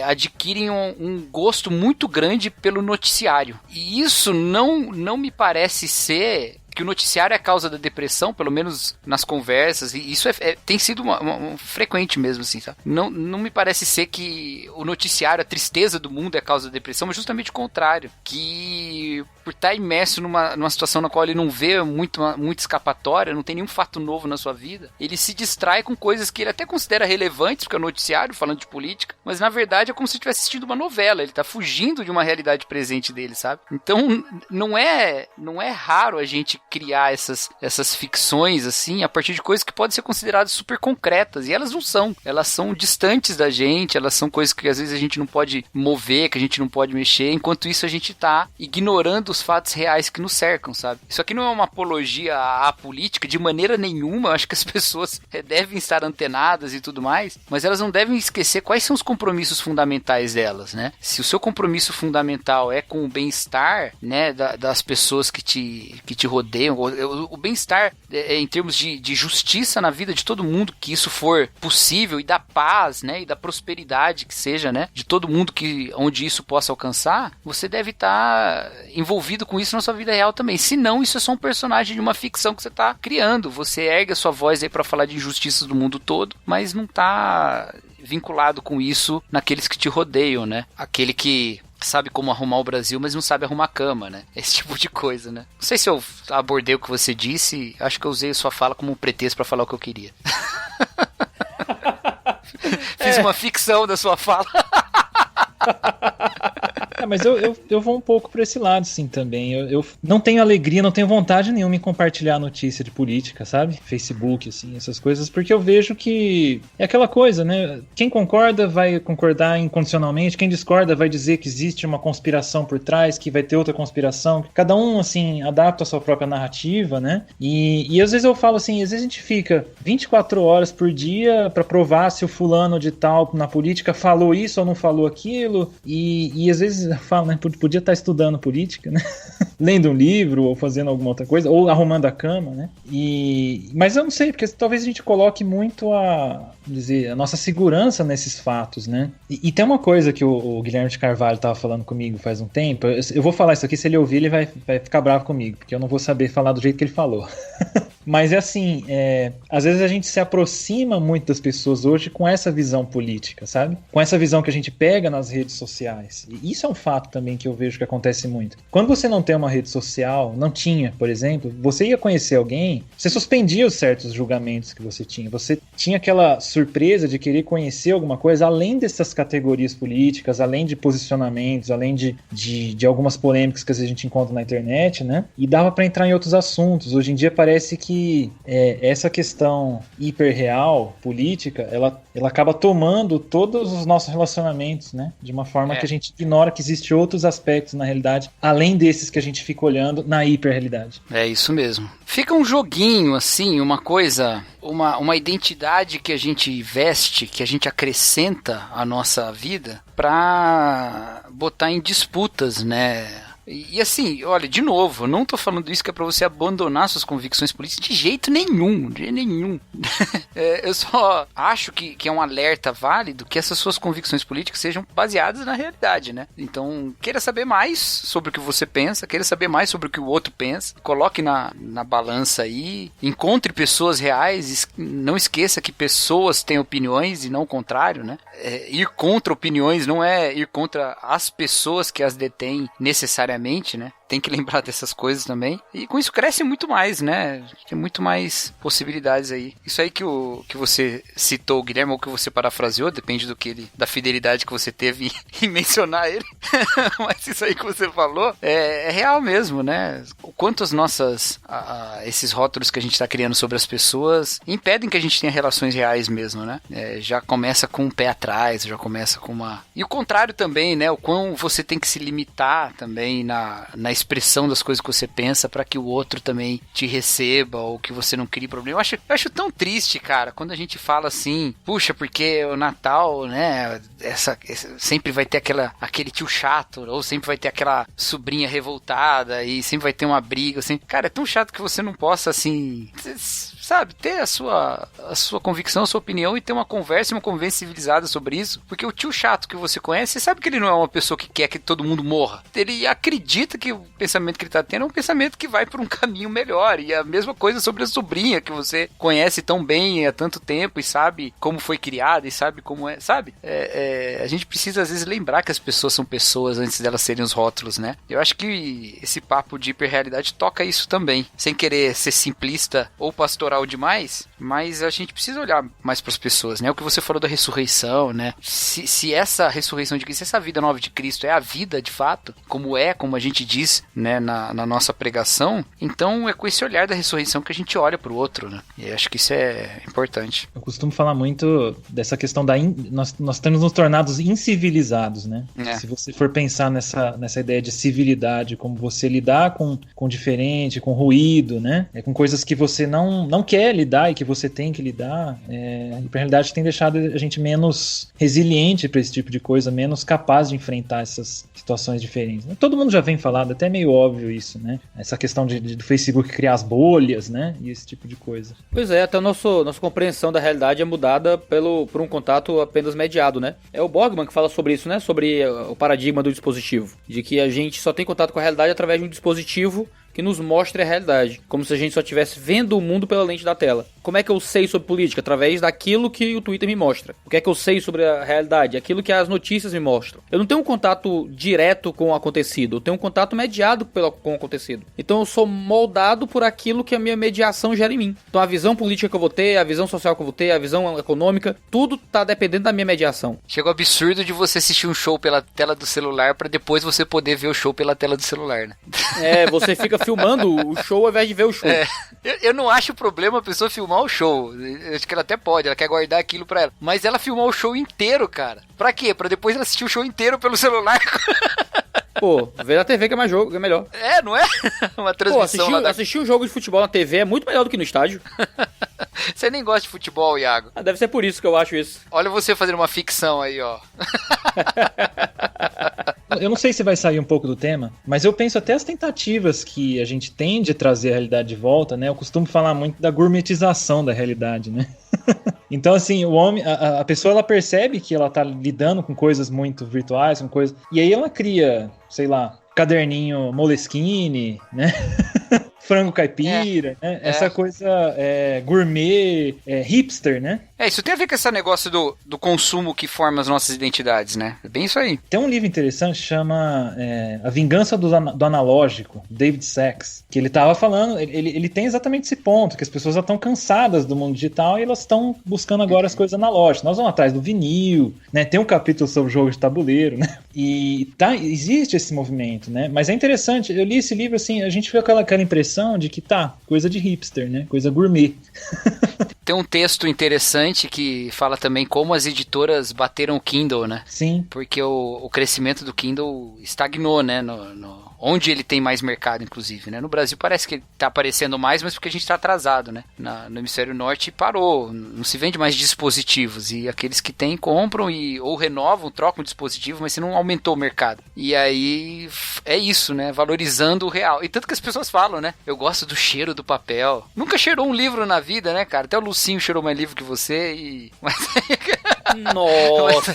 S3: adquirem um gosto muito grande pelo noticiário. E isso não me parece ser que o noticiário é a causa da depressão, pelo menos nas conversas, e isso tem sido uma frequente mesmo, assim, sabe? Não me parece ser que o noticiário, a tristeza do mundo é a causa da depressão, mas justamente o contrário, que por estar imerso numa situação na qual ele não vê muito escapatória, não tem nenhum fato novo na sua vida, ele se distrai com coisas que ele até considera relevantes, porque é o noticiário, falando de política, mas na verdade é como se ele estivesse assistindo uma novela, ele tá fugindo de uma realidade presente dele, sabe? Então, não é raro a gente criar essas ficções, assim, a partir de coisas que podem ser consideradas super concretas, e elas não são. Elas são distantes da gente, elas são coisas que às vezes a gente não pode mover, que a gente não pode mexer, enquanto isso a gente tá ignorando os fatos reais que nos cercam, sabe? Isso aqui não é uma apologia à política, de maneira nenhuma. Eu acho que as pessoas devem estar antenadas e tudo mais, mas elas não devem esquecer quais são os compromissos fundamentais delas, né? Se o seu compromisso fundamental é com o bem-estar, né, das pessoas que te rodeiam, o bem-estar em termos de justiça na vida de todo mundo, que isso for possível, e da paz, né, e da prosperidade que seja, né, de todo mundo onde isso possa alcançar, você deve estar envolvido com isso na sua vida real também. Se não, isso é só um personagem de uma ficção que você está criando. Você ergue a sua voz aí para falar de injustiças do mundo todo, mas não está vinculado com isso naqueles que te rodeiam, né? Aquele que sabe como arrumar o Brasil, mas não sabe arrumar a cama, né? Esse tipo de coisa, né? Não sei se eu abordei o que você disse, acho que eu usei a sua fala como um pretexto pra falar o que eu queria. Fiz uma ficção da sua fala.
S4: Mas eu vou um pouco por esse lado, sim, também. Eu não tenho alegria, não tenho vontade nenhuma em compartilhar notícia de política, sabe? Facebook, assim, essas coisas, porque eu vejo que é aquela coisa, né? Quem concorda vai concordar incondicionalmente, quem discorda vai dizer que existe uma conspiração por trás, que vai ter outra conspiração. Cada um, assim, adapta a sua própria narrativa, né? E às vezes eu falo assim, às vezes a gente fica 24 horas por dia pra provar se o fulano de tal na política falou isso ou não falou aquilo, e às vezes eu falo, né? Podia estar estudando política, né? Lendo um livro ou fazendo alguma outra coisa, ou arrumando a cama, né? Mas eu não sei, porque talvez a gente coloque muito a nossa segurança nesses fatos, né? E tem uma coisa que o Guilherme de Carvalho estava falando comigo faz um tempo, eu vou falar isso aqui, se ele ouvir ele vai ficar bravo comigo, porque eu não vou saber falar do jeito que ele falou. Mas é assim, às vezes a gente se aproxima muito das pessoas hoje com essa visão política, sabe? Com essa visão que a gente pega nas redes sociais. E isso é um fato também que eu vejo que acontece muito. Quando você não tem uma rede social, não tinha, por exemplo, você ia conhecer alguém, você suspendia os certos julgamentos que você tinha. Você tinha aquela surpresa de querer conhecer alguma coisa além dessas categorias políticas, além de posicionamentos, além de algumas polêmicas que a gente encontra na internet, né? E dava para entrar em outros assuntos. Hoje em dia parece que essa questão hiperreal, política, ela acaba tomando todos os nossos relacionamentos, né? De uma forma que a gente ignora que existem outros aspectos na realidade, além desses que a gente fica olhando na hiperrealidade.
S3: É isso mesmo. Fica um joguinho, assim, uma coisa, uma identidade que a gente veste, que a gente acrescenta à nossa vida pra botar em disputas, né? E assim, olha, de novo, eu não tô falando isso que é pra você abandonar suas convicções políticas de jeito nenhum, eu só acho que é um alerta válido que essas suas convicções políticas sejam baseadas na realidade, né? Então, queira saber mais sobre o que você pensa, queira saber mais sobre o que o outro pensa, coloque na balança aí, encontre pessoas reais, não esqueça que pessoas têm opiniões e não o contrário, né? Ir contra opiniões não é ir contra as pessoas que as detêm necessariamente, né? Tem que lembrar dessas coisas também. E com isso cresce muito mais, né? Tem muito mais possibilidades aí. Isso aí que você citou, Guilherme, ou que você parafraseou, depende da fidelidade que você teve em mencionar ele. Mas isso aí que você falou é real mesmo, né? O quanto as nossas... esses rótulos que a gente está criando sobre as pessoas impedem que a gente tenha relações reais mesmo, né? Já começa com um pé atrás, já começa com uma... E o contrário também, né? O quão você tem que se limitar também na expressão das coisas que você pensa para que o outro também te receba ou que você não crie problema. Eu acho tão triste, cara, quando a gente fala assim, puxa, porque o Natal, né, sempre vai ter aquele tio chato, ou sempre vai ter aquela sobrinha revoltada e sempre vai ter uma briga, assim. Cara, é tão chato que você não possa, assim, sabe, ter a sua convicção, a sua opinião e ter uma conversa e uma conversa civilizada sobre isso, porque o tio chato que você conhece, você sabe que ele não é uma pessoa que quer que todo mundo morra. Ele acredita que o pensamento que ele tá tendo é um pensamento que vai por um caminho melhor, e a mesma coisa sobre a sobrinha que você conhece tão bem há tanto tempo e sabe como foi criada e sabe como é, sabe? A gente precisa às vezes lembrar que as pessoas são pessoas antes delas serem os rótulos, né? Eu acho que esse papo de hiperrealidade toca isso também, sem querer ser simplista ou pastoral demais, mas a gente precisa olhar mais para as pessoas, né? O que você falou da ressurreição, né? Se essa ressurreição de Cristo, se essa vida nova de Cristo é a vida de fato, como a gente diz, né, na nossa pregação, então é com esse olhar da ressurreição que a gente olha pro outro, né? E acho que isso é importante.
S4: Eu costumo falar muito dessa questão nós temos nos tornados incivilizados, né? Se você for pensar nessa ideia de civilidade, como você lidar com diferente, com ruído, né? Com coisas que você não quer lidar e que você tem que lidar, a hiperrealidade tem deixado a gente menos resiliente para esse tipo de coisa, menos capaz de enfrentar essas situações diferentes. Todo mundo já vem falando, até meio óbvio isso, né? Essa questão do Facebook criar as bolhas, né? E esse tipo de coisa.
S6: Pois é, até nossa compreensão da realidade é mudada por um contato apenas mediado, né? É o Borgman que fala sobre isso, né? Sobre o paradigma do dispositivo. De que a gente só tem contato com a realidade através de um dispositivo que nos mostre a realidade, como se a gente só estivesse vendo o mundo pela lente da tela. Como é que eu sei sobre política? Através daquilo que o Twitter me mostra. O que é que eu sei sobre a realidade? Aquilo que as notícias me mostram. Eu não tenho um contato direto com o acontecido, eu tenho um contato mediado com o acontecido. Então eu sou moldado por aquilo que a minha mediação gera em mim. Então a visão política que eu vou ter, a visão social que eu vou ter, a visão econômica, tudo tá dependendo da minha mediação.
S3: Chega o absurdo de você assistir um show pela tela do celular pra depois você poder ver o show pela tela do celular, né?
S6: Você fica filmando o show ao invés de ver o show.
S3: Eu não acho problema a pessoa filmar o show. Eu acho que ela até pode, ela quer guardar aquilo pra ela. Mas ela filmar o show inteiro, cara. Pra quê? Pra depois ela assistir o show inteiro pelo celular.
S6: Pô, ver na TV que é mais jogo, é melhor.
S3: Não é? Uma transmissão.
S6: Pô, assistir um jogo de futebol na TV é muito melhor do que no estádio.
S3: Você nem gosta de futebol, Iago.
S6: Deve ser por isso que eu acho isso.
S3: Olha você fazendo uma ficção aí, ó.
S4: Eu não sei se vai sair um pouco do tema, mas eu penso até as tentativas que a gente tem de trazer a realidade de volta, né? Eu costumo falar muito da gourmetização da realidade, né? Então, assim, o homem, a pessoa, ela percebe que ela tá lidando com coisas muito virtuais, com coisas... E aí ela cria, sei lá, caderninho Moleskine, né? Frango caipira, né? Essa coisa gourmet, hipster, né?
S3: Isso tem a ver com esse negócio do consumo que forma as nossas identidades, né? É bem isso aí.
S4: Tem um livro interessante que chama A Vingança do Analógico, David Sachs, que ele tava falando, ele tem exatamente esse ponto, que as pessoas já estão cansadas do mundo digital e elas estão buscando agora as coisas analógicas. Nós vamos atrás do vinil, né? Tem um capítulo sobre jogo de tabuleiro, né? E existe esse movimento, né? Mas é interessante, eu li esse livro assim, a gente fica com aquela impressão de que coisa de hipster, né? Coisa gourmet.
S3: Tem um texto interessante que fala também como as editoras bateram o Kindle, né?
S4: Sim.
S3: Porque o crescimento do Kindle estagnou, né? Onde ele tem mais mercado, inclusive, né? No Brasil parece que ele tá aparecendo mais, mas porque a gente tá atrasado, né? No hemisfério norte parou, não se vende mais dispositivos, e aqueles que tem compram ou renovam, trocam o dispositivo, mas você não aumentou o mercado. E aí é isso, né? Valorizando o real. E tanto que as pessoas falam, né? Eu gosto do cheiro do papel. Nunca cheirou um livro na vida, né, cara? Até o Lucinho cheirou mais livro que você e...
S6: Nossa!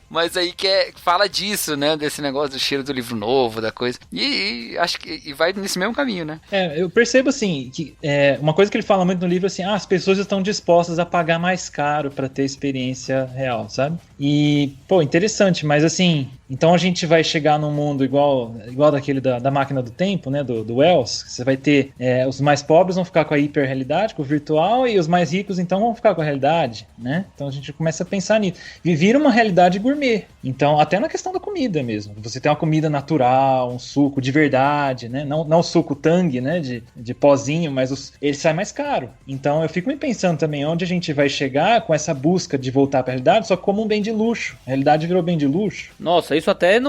S3: Mas aí fala disso, né? Desse negócio do cheiro do livro novo, da coisa. E acho que vai nesse mesmo caminho, né?
S4: Eu percebo, assim, que uma coisa que ele fala muito no livro, assim, as pessoas estão dispostas a pagar mais caro pra ter experiência real, sabe? E, pô, interessante, mas assim, então a gente vai chegar num mundo igual daquele da máquina do tempo, né? Do Wells. Você vai ter os mais pobres vão ficar com a hiperrealidade, com o virtual, e os mais ricos, então, vão ficar com a realidade, né? Então a gente começa a pensar nisso. Vira uma realidade gourmet. Então, até na questão da comida mesmo. Você tem uma comida natural, um suco de verdade, né? Não o suco Tang, né? De pozinho, mas ele sai mais caro. Então, eu fico me pensando também onde a gente vai chegar com essa busca de voltar para a realidade, só como um bem de luxo. A realidade virou bem de luxo.
S6: Nossa, isso até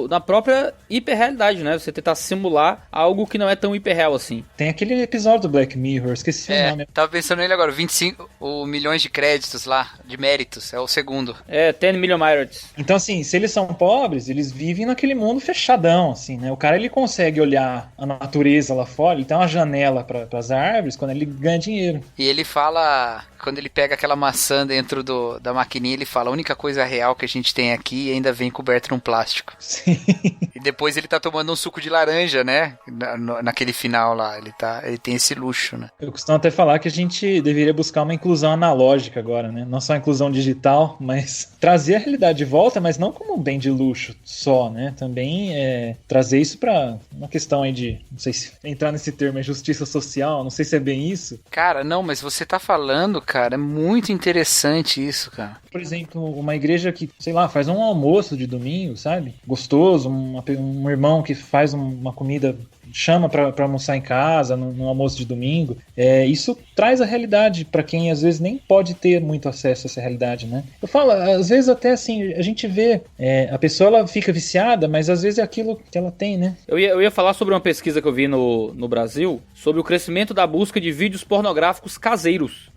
S6: na própria hiperrealidade, né? Você tentar simular algo que não é tão hiperreal assim.
S4: Tem aquele episódio do Black Mirror, esqueci o nome.
S3: Tava pensando nele agora, 25 milhões de créditos lá, de méritos, é o segundo.
S6: 10 million merits.
S4: Então, assim, se eles são pobres, eles vivem naquele mundo fechadão, assim, né? O cara, ele consegue olhar a natureza lá fora, ele tem uma janela para as árvores quando ele ganha dinheiro.
S3: E ele fala, quando ele pega aquela maçã dentro da maquininha, ele fala, a única coisa real que a gente tem aqui ainda vem coberto num plástico.
S4: Sim.
S3: E depois ele tá tomando um suco de laranja, né? Naquele final lá, ele tem esse luxo, né?
S4: Eu costumo até falar que a gente deveria buscar uma inclusão analógica agora, né? Não só a inclusão digital, mas trazer a realidade de volta, mas não como um bem de luxo só, né? Também trazer isso pra uma questão aí de, não sei se entrar nesse termo, justiça social, não sei se é bem isso.
S3: Cara, não, mas você tá falando, cara, é muito interessante isso, cara.
S4: Por exemplo, uma igreja que, sei lá, faz um almoço de domingo, sabe? Gostoso, um irmão que faz uma comida, chama pra almoçar em casa, num almoço de domingo. Isso traz a realidade pra quem às vezes nem pode ter muito acesso a essa realidade, né? Eu falo, às vezes até assim, a gente vê, a pessoa ela fica viciada, mas às vezes é aquilo que ela tem, né?
S6: Eu ia falar sobre uma pesquisa que eu vi no Brasil, sobre o crescimento da busca de vídeos pornográficos caseiros.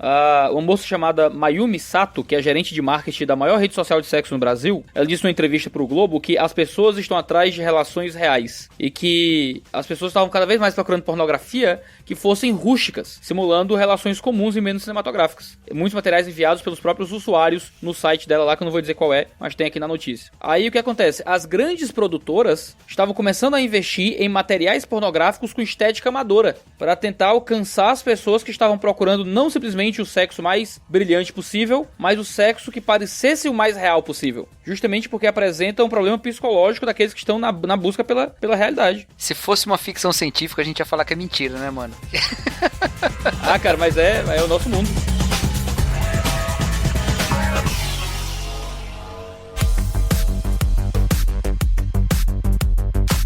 S6: Uma moça chamada Mayumi Sato, que é gerente de marketing da maior rede social de sexo no Brasil, ela disse numa entrevista pro Globo que as pessoas estão atrás de relações reais e que as pessoas pessoas estavam cada vez mais procurando pornografia que fossem rústicas, simulando relações comuns e menos cinematográficas. Muitos materiais enviados pelos próprios usuários no site dela lá, que eu não vou dizer qual é, mas tem aqui na notícia. Aí o que acontece? As grandes produtoras estavam começando a investir em materiais pornográficos com estética amadora, para tentar alcançar as pessoas que estavam procurando não simplesmente o sexo mais brilhante possível, mas o sexo que parecesse o mais real possível. Justamente porque apresenta um problema psicológico daqueles que estão na busca pela realidade.
S3: Se fosse uma ficção científica, a gente ia falar que é mentira, né, mano?
S6: Ah, cara, mas é o nosso mundo.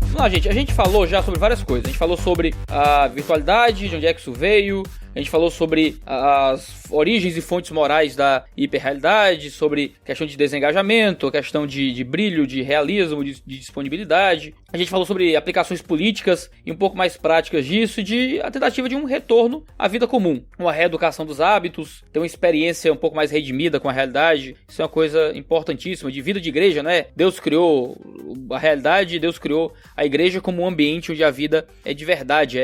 S6: Vamos lá, gente. A gente falou já sobre várias coisas. A gente falou sobre a virtualidade, de onde é que isso veio. A gente falou sobre as origens e fontes morais da hiperrealidade, sobre questão de desengajamento, questão de brilho, de realismo, de disponibilidade. A gente falou sobre aplicações políticas e um pouco mais práticas disso, e a tentativa de um retorno à vida comum. Uma reeducação dos hábitos, ter uma experiência um pouco mais redimida com a realidade. Isso é uma coisa importantíssima, de vida de igreja, né? Deus criou a realidade, Deus criou a igreja como um ambiente onde a vida é de verdade.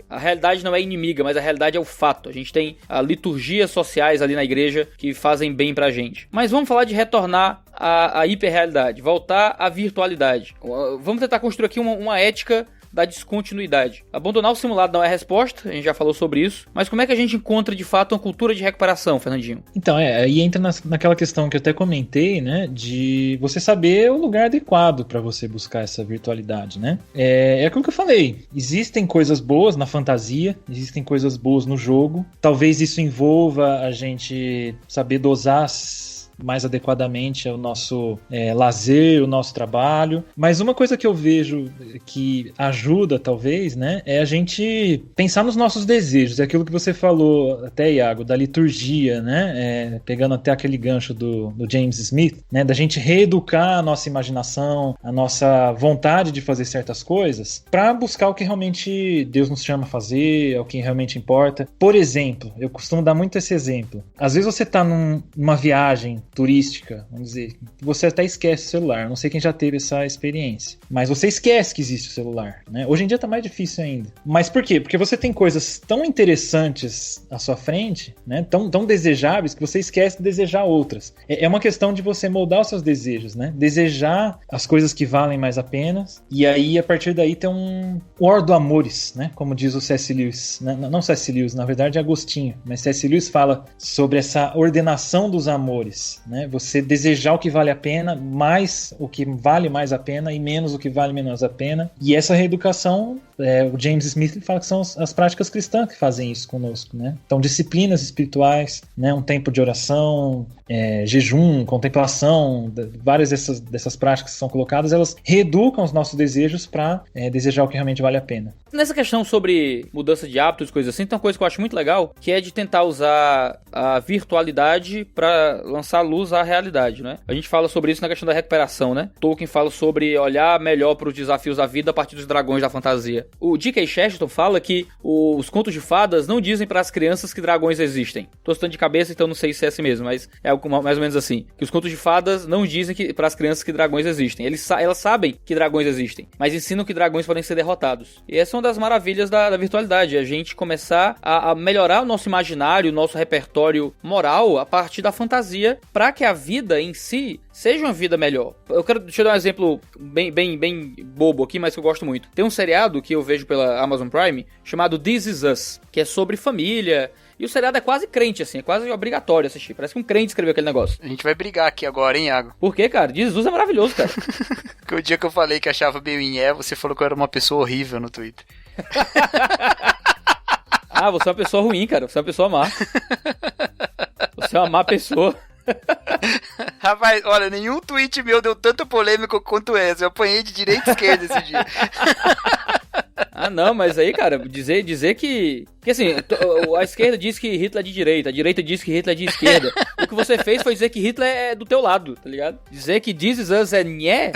S6: A realidade não é inimiga, mas a realidade é o fato. A gente tem liturgias sociais ali na igreja que fazem bem pra gente. Mas vamos falar de retornar à hiperrealidade, voltar à virtualidade. Vamos tentar construir aqui uma ética da descontinuidade. Abandonar o simulado não é a resposta, a gente já falou sobre isso, mas como é que a gente encontra de fato uma cultura de recuperação, Fernandinho?
S4: Então, aí entra naquela questão que eu até comentei, né, de você saber o lugar adequado para você buscar essa virtualidade, né? É aquilo que eu falei, existem coisas boas na fantasia, existem coisas boas no jogo, talvez isso envolva a gente saber dosar mais adequadamente ao nosso lazer, o nosso trabalho. Mas uma coisa que eu vejo que ajuda, talvez, né, é a gente pensar nos nossos desejos. É aquilo que você falou até, Iago, da liturgia, né, pegando até aquele gancho do James Smith, né, da gente reeducar a nossa imaginação, a nossa vontade de fazer certas coisas, para buscar o que realmente Deus nos chama a fazer, o que realmente importa. Por exemplo, eu costumo dar muito esse exemplo. Às vezes você está numa viagem turística, vamos dizer, você até esquece o celular. Não sei quem já teve essa experiência, mas você esquece que existe o celular, né? Hoje em dia tá mais difícil ainda. Mas por quê? Porque você tem coisas tão interessantes à sua frente, né? Tão desejáveis, que você esquece de desejar outras. É uma questão de você moldar os seus desejos, né? Desejar as coisas que valem mais a pena, e aí a partir daí tem um ordo amores, né? Como diz o C.S. Lewis, né? Não C.S. Lewis, na verdade é Agostinho, mas C.S. Lewis fala sobre essa ordenação dos amores, né? Você desejar o que vale a pena, mais o que vale mais a pena e menos o que vale menos a pena. E essa reeducação, o James Smith fala que são as práticas cristãs que fazem isso conosco, né? Então, disciplinas espirituais, né? Um tempo de oração, jejum, contemplação, várias dessas práticas que são colocadas, elas reeducam os nossos desejos para desejar o que realmente vale a pena.
S6: Nessa questão sobre mudança de hábitos, coisas assim, tem uma coisa que eu acho muito legal, que é de tentar usar a virtualidade para lançar luz à realidade, né? A gente fala sobre isso na questão da recuperação, né? Tolkien fala sobre olhar melhor para os desafios da vida a partir dos dragões da fantasia. O D.K. Chesterton fala que os contos de fadas não dizem para as crianças que dragões existem. Tô citando de cabeça, então não sei se é assim mesmo, mas é algo mais ou menos assim. Que os contos de fadas não dizem para as crianças que dragões existem. Elas sabem que dragões existem, mas ensinam que dragões podem ser derrotados. E essa é uma das maravilhas da virtualidade, a gente começar a melhorar o nosso imaginário, o nosso repertório moral a partir da fantasia, para que a vida em si seja uma vida melhor. Deixa eu dar um exemplo bem bobo aqui, mas que eu gosto muito. Tem um seriado que eu vejo pela Amazon Prime, chamado This Is Us, que é sobre família. E o seriado é quase crente, assim, é quase obrigatório assistir. Parece que um crente escreveu aquele negócio.
S3: A gente vai brigar aqui agora, hein, Iago?
S6: Por quê, cara? Jesus é maravilhoso, cara.
S3: Porque o dia que eu falei que achava meio você falou que eu era uma pessoa horrível no Twitter.
S6: Ah, você é uma pessoa ruim, cara. Você é uma pessoa má. Você é uma má pessoa.
S3: Rapaz, olha, nenhum tweet meu deu tanta polêmica quanto essa. Eu apanhei de direita e esquerda esse dia.
S6: Ah, não, mas aí, cara, dizer que... Porque assim, a esquerda diz que Hitler é de direita, a direita diz que Hitler é de esquerda. O que você fez foi dizer que Hitler é do teu lado, tá ligado? Dizer que This Is Us é nhé,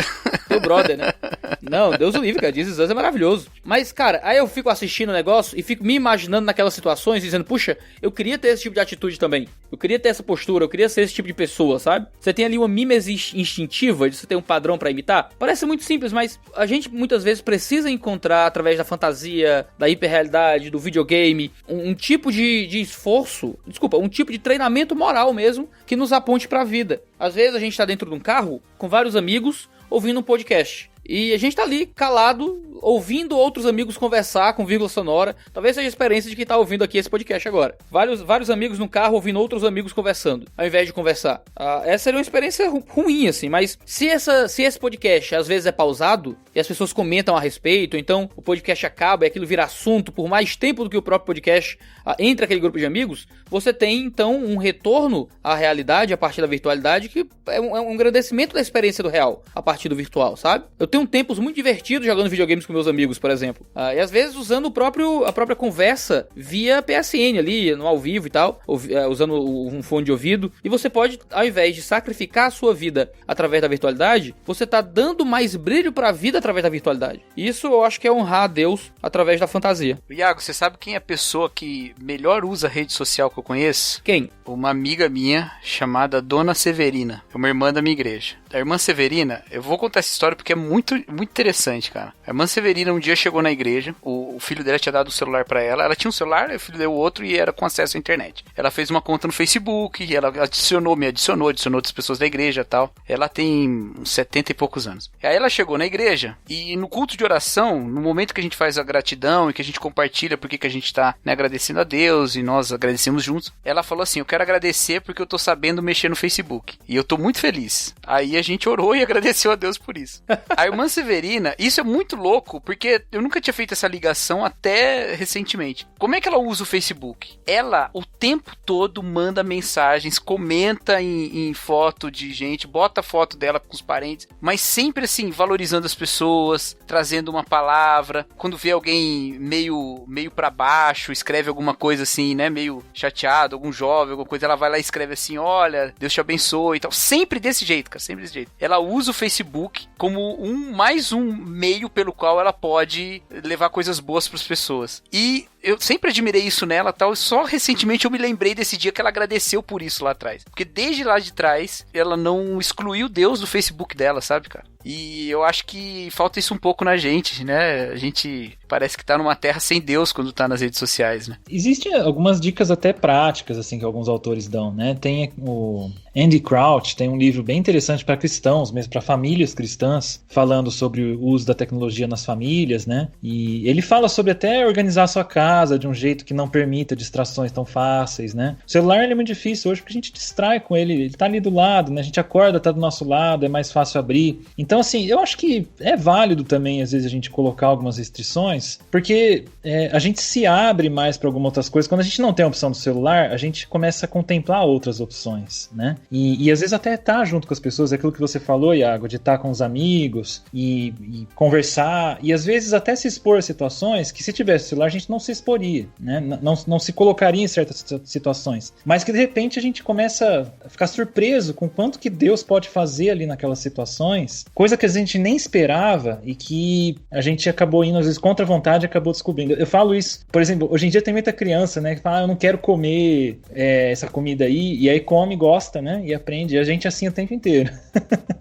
S6: teu brother, né? Não, Deus o livre, cara. This Is Us é maravilhoso. Mas, cara, aí eu fico assistindo o negócio e fico me imaginando naquelas situações, dizendo, puxa, eu queria ter esse tipo de atitude também. Eu queria ter essa postura, eu queria ser esse tipo de pessoa, sabe? Você tem ali uma mimese instintiva, de você ter um padrão pra imitar. Parece muito simples, mas a gente muitas vezes precisa encontrar, através da fantasia, da hiperrealidade, do videogame, um tipo de esforço, um tipo de treinamento moral mesmo, que nos aponte pra vida. Às vezes a gente tá dentro de um carro, com vários amigos, ouvindo um podcast. E a gente tá ali, calado, ouvindo outros amigos conversar com vírgula sonora. Talvez seja a experiência de quem tá ouvindo aqui esse podcast agora. Vários amigos no carro ouvindo outros amigos conversando, ao invés de conversar. Essa seria uma experiência ruim, assim. Mas se esse podcast às vezes é pausado, e as pessoas comentam a respeito, então o podcast acaba e aquilo vira assunto por mais tempo do que o próprio podcast entre aquele grupo de amigos, você tem então um retorno à realidade a partir da virtualidade, que é um engrandecimento da experiência do real a partir do virtual, sabe? Eu tenho tempos muito divertidos jogando videogames com meus amigos, por exemplo. E às vezes usando a própria conversa via PSN ali, no ao vivo e tal, usando um fone de ouvido. E você pode, ao invés de sacrificar a sua vida através da virtualidade, você tá dando mais brilho pra vida através da virtualidade. Isso eu acho que é honrar a Deus através da fantasia.
S3: Iago, você sabe quem é a pessoa que melhor usa a rede social que eu conheço?
S6: Quem?
S3: Uma amiga minha chamada Dona Severina. É uma irmã da minha igreja. A irmã Severina, eu vou contar essa história porque é muito interessante, cara. A irmã Severina um dia chegou na igreja, o filho dela tinha dado o celular pra ela. Ela tinha um celular, o filho deu outro e era com acesso à internet. Ela fez uma conta no Facebook, ela adicionou outras pessoas da igreja e tal. Ela tem uns 70 e poucos anos. E aí ela chegou na igreja e no culto de oração, no momento que a gente faz a gratidão e que a gente compartilha porque que a gente tá, né, agradecendo a Deus e nós agradecemos juntos, ela falou assim, eu quero agradecer porque eu tô sabendo mexer no Facebook. E eu tô muito feliz. Aí a gente orou e agradeceu a Deus por isso. A irmã Severina, isso é muito louco, porque eu nunca tinha feito essa ligação até recentemente. Como é que ela usa o Facebook? Ela, o tempo todo, manda mensagens, comenta em foto de gente, bota foto dela com os parentes, mas sempre assim, valorizando as pessoas, trazendo uma palavra. Quando vê alguém meio pra baixo, escreve alguma coisa assim, né, meio chateado, algum jovem, alguma coisa, ela vai lá e escreve assim, olha, Deus te abençoe e tal. Sempre desse jeito, cara, sempre desse jeito. Ela usa o Facebook como mais um meio pelo qual ela pode levar coisas boas para as pessoas. E eu sempre admirei isso nela e tal, só recentemente eu me lembrei desse dia que ela agradeceu por isso lá atrás. Porque desde lá de trás, ela não excluiu Deus do Facebook dela, sabe, cara? E eu acho que falta isso um pouco na gente, né? A gente parece que tá numa terra sem Deus quando tá nas redes sociais, né?
S4: Existem algumas dicas até práticas, assim, que alguns autores dão, né? Tem o Andy Crouch, tem um livro bem interessante para cristãos, mesmo para famílias cristãs, falando sobre o uso da tecnologia nas famílias, né? E ele fala sobre até organizar a sua casa de um jeito que não permita distrações tão fáceis, né? O celular ele é muito difícil hoje porque a gente distrai com ele tá ali do lado, né? A gente acorda, tá do nosso lado, é mais fácil abrir. Então, assim, eu acho que é válido também, às vezes, a gente colocar algumas restrições, porque a gente se abre mais para algumas outras coisas. Quando a gente não tem a opção do celular, a gente começa a contemplar outras opções, né? E às vezes até tá junto com as pessoas, é aquilo que você falou, Iago, de estar com os amigos e conversar, e às vezes até se expor a situações que se tivesse celular a gente não se exporia, né? Não se colocaria em certas situações, mas que de repente a gente começa a ficar surpreso com quanto que Deus pode fazer ali naquelas situações, coisa que a gente nem esperava e que a gente acabou indo às vezes contra a vontade e acabou descobrindo. Eu falo isso, por exemplo, hoje em dia tem muita criança, né, que fala, eu não quero comer essa comida aí, e aí come, gosta, né, e aprende, e a gente assim o tempo inteiro.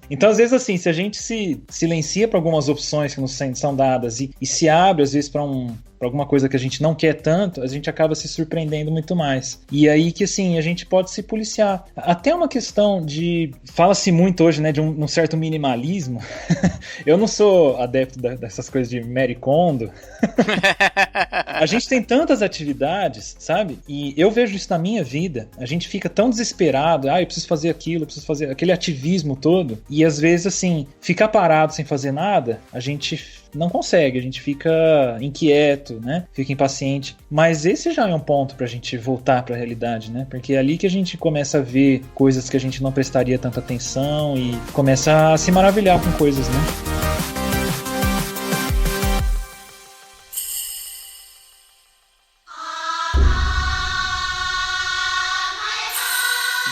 S4: Então, às vezes assim, se a gente se silencia para algumas opções que nos são dadas e se abre às vezes para alguma coisa que a gente não quer tanto, a gente acaba se surpreendendo muito mais. E aí que, assim, a gente pode se policiar. Até uma questão de... Fala-se muito hoje, né, de um certo minimalismo. Eu não sou adepto dessas coisas de Marie Kondo. A gente tem tantas atividades, sabe? E eu vejo isso na minha vida. A gente fica tão desesperado. Eu preciso fazer aquilo, eu preciso fazer aquele ativismo todo. E às vezes, assim, ficar parado sem fazer nada, a gente não consegue, a gente fica inquieto, né? Fica impaciente. Mas esse já é um ponto pra gente voltar pra realidade, né? Porque é ali que a gente começa a ver coisas que a gente não prestaria tanta atenção e começa a se maravilhar com coisas, né?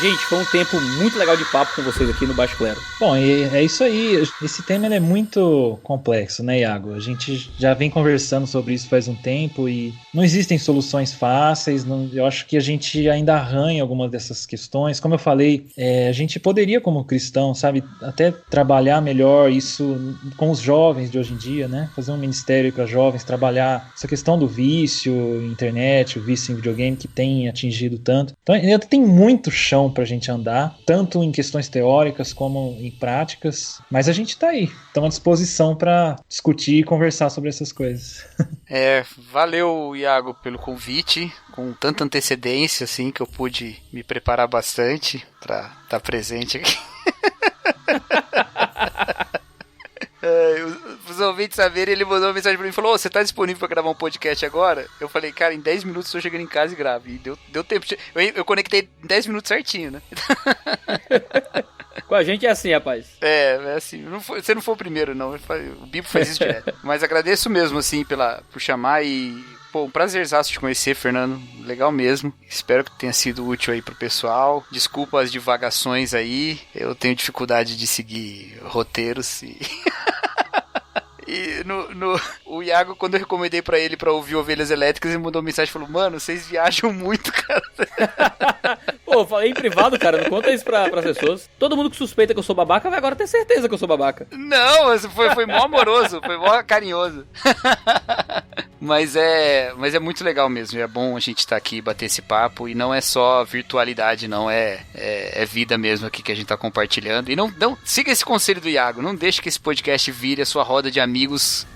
S6: Gente, foi um tempo muito legal de papo com vocês aqui no Baixo Clero.
S4: Bom, e é isso aí. Esse tema ele é muito complexo, né, Iago? A gente já vem conversando sobre isso faz um tempo e não existem soluções fáceis. Eu acho que a gente ainda arranha algumas dessas questões. Como eu falei, a gente poderia, como cristão, sabe, até trabalhar melhor isso com os jovens de hoje em dia, né? Fazer um ministério para jovens, trabalhar essa questão do vício, internet, o vício em videogame que tem atingido tanto. Então, ainda tem muito chão pra gente andar, tanto em questões teóricas como em práticas, mas a gente tá aí, estamos à disposição para discutir e conversar sobre essas coisas.
S3: Valeu, Iago, pelo convite, com tanta antecedência, assim, que eu pude me preparar bastante pra estar presente aqui. Os ouvintes saberem, ele mandou uma mensagem pra mim e falou: você tá disponível pra gravar um podcast agora? Eu falei, cara, em 10 minutos eu tô chegando em casa e gravo. E deu tempo. Eu conectei em 10 minutos certinho, né?
S6: Com a gente é assim, rapaz.
S3: É assim, você não foi o primeiro, não. O Bibo faz isso direto. Mas agradeço mesmo, assim, por chamar e... Pô, um prazerzaço te conhecer, Fernando. Legal mesmo. Espero que tenha sido útil aí pro pessoal. Desculpa as divagações aí. Eu tenho dificuldade de seguir roteiros e... E o Iago, quando eu recomendei pra ele pra ouvir Ovelhas Elétricas, ele mandou uma mensagem e falou: mano, vocês viajam muito, cara.
S6: Pô, eu falei em privado, cara, não conta isso pras pessoas. Todo mundo que suspeita que eu sou babaca vai agora ter certeza que eu sou babaca.
S3: Não, mas foi mó amoroso, foi mó carinhoso. Mas é muito legal mesmo, é bom a gente estar aqui e bater esse papo, e não é só virtualidade, não, é vida mesmo aqui que a gente tá compartilhando. E não siga esse conselho do Iago, não deixe que esse podcast vire a sua roda de amigos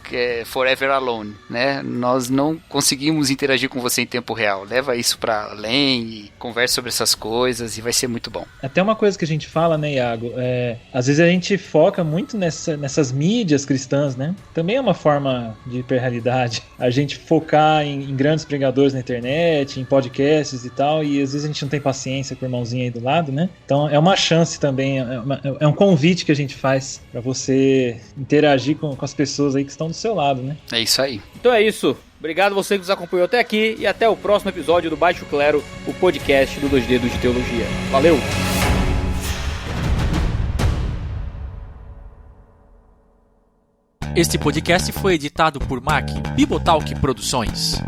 S3: que é forever alone, né? Nós não conseguimos interagir com você em tempo real. Leva isso pra além e converse sobre essas coisas e vai ser muito bom.
S4: Até uma coisa que a gente fala, né, Iago? Às vezes a gente foca muito nessas mídias cristãs, né? Também é uma forma de hiperrealidade. A gente focar em grandes pregadores na internet, em podcasts e tal, e às vezes a gente não tem paciência com o irmãozinho aí do lado, né? Então é uma chance também, é um convite que a gente faz pra você interagir com as pessoas aí que estão do seu lado, né?
S3: É isso aí.
S6: Então é isso. Obrigado você que nos acompanhou até aqui e até o próximo episódio do Baixo Clero, o podcast do 2 Dedos de Teologia. Valeu!
S7: Este podcast foi editado por Mac Bibotalk Produções.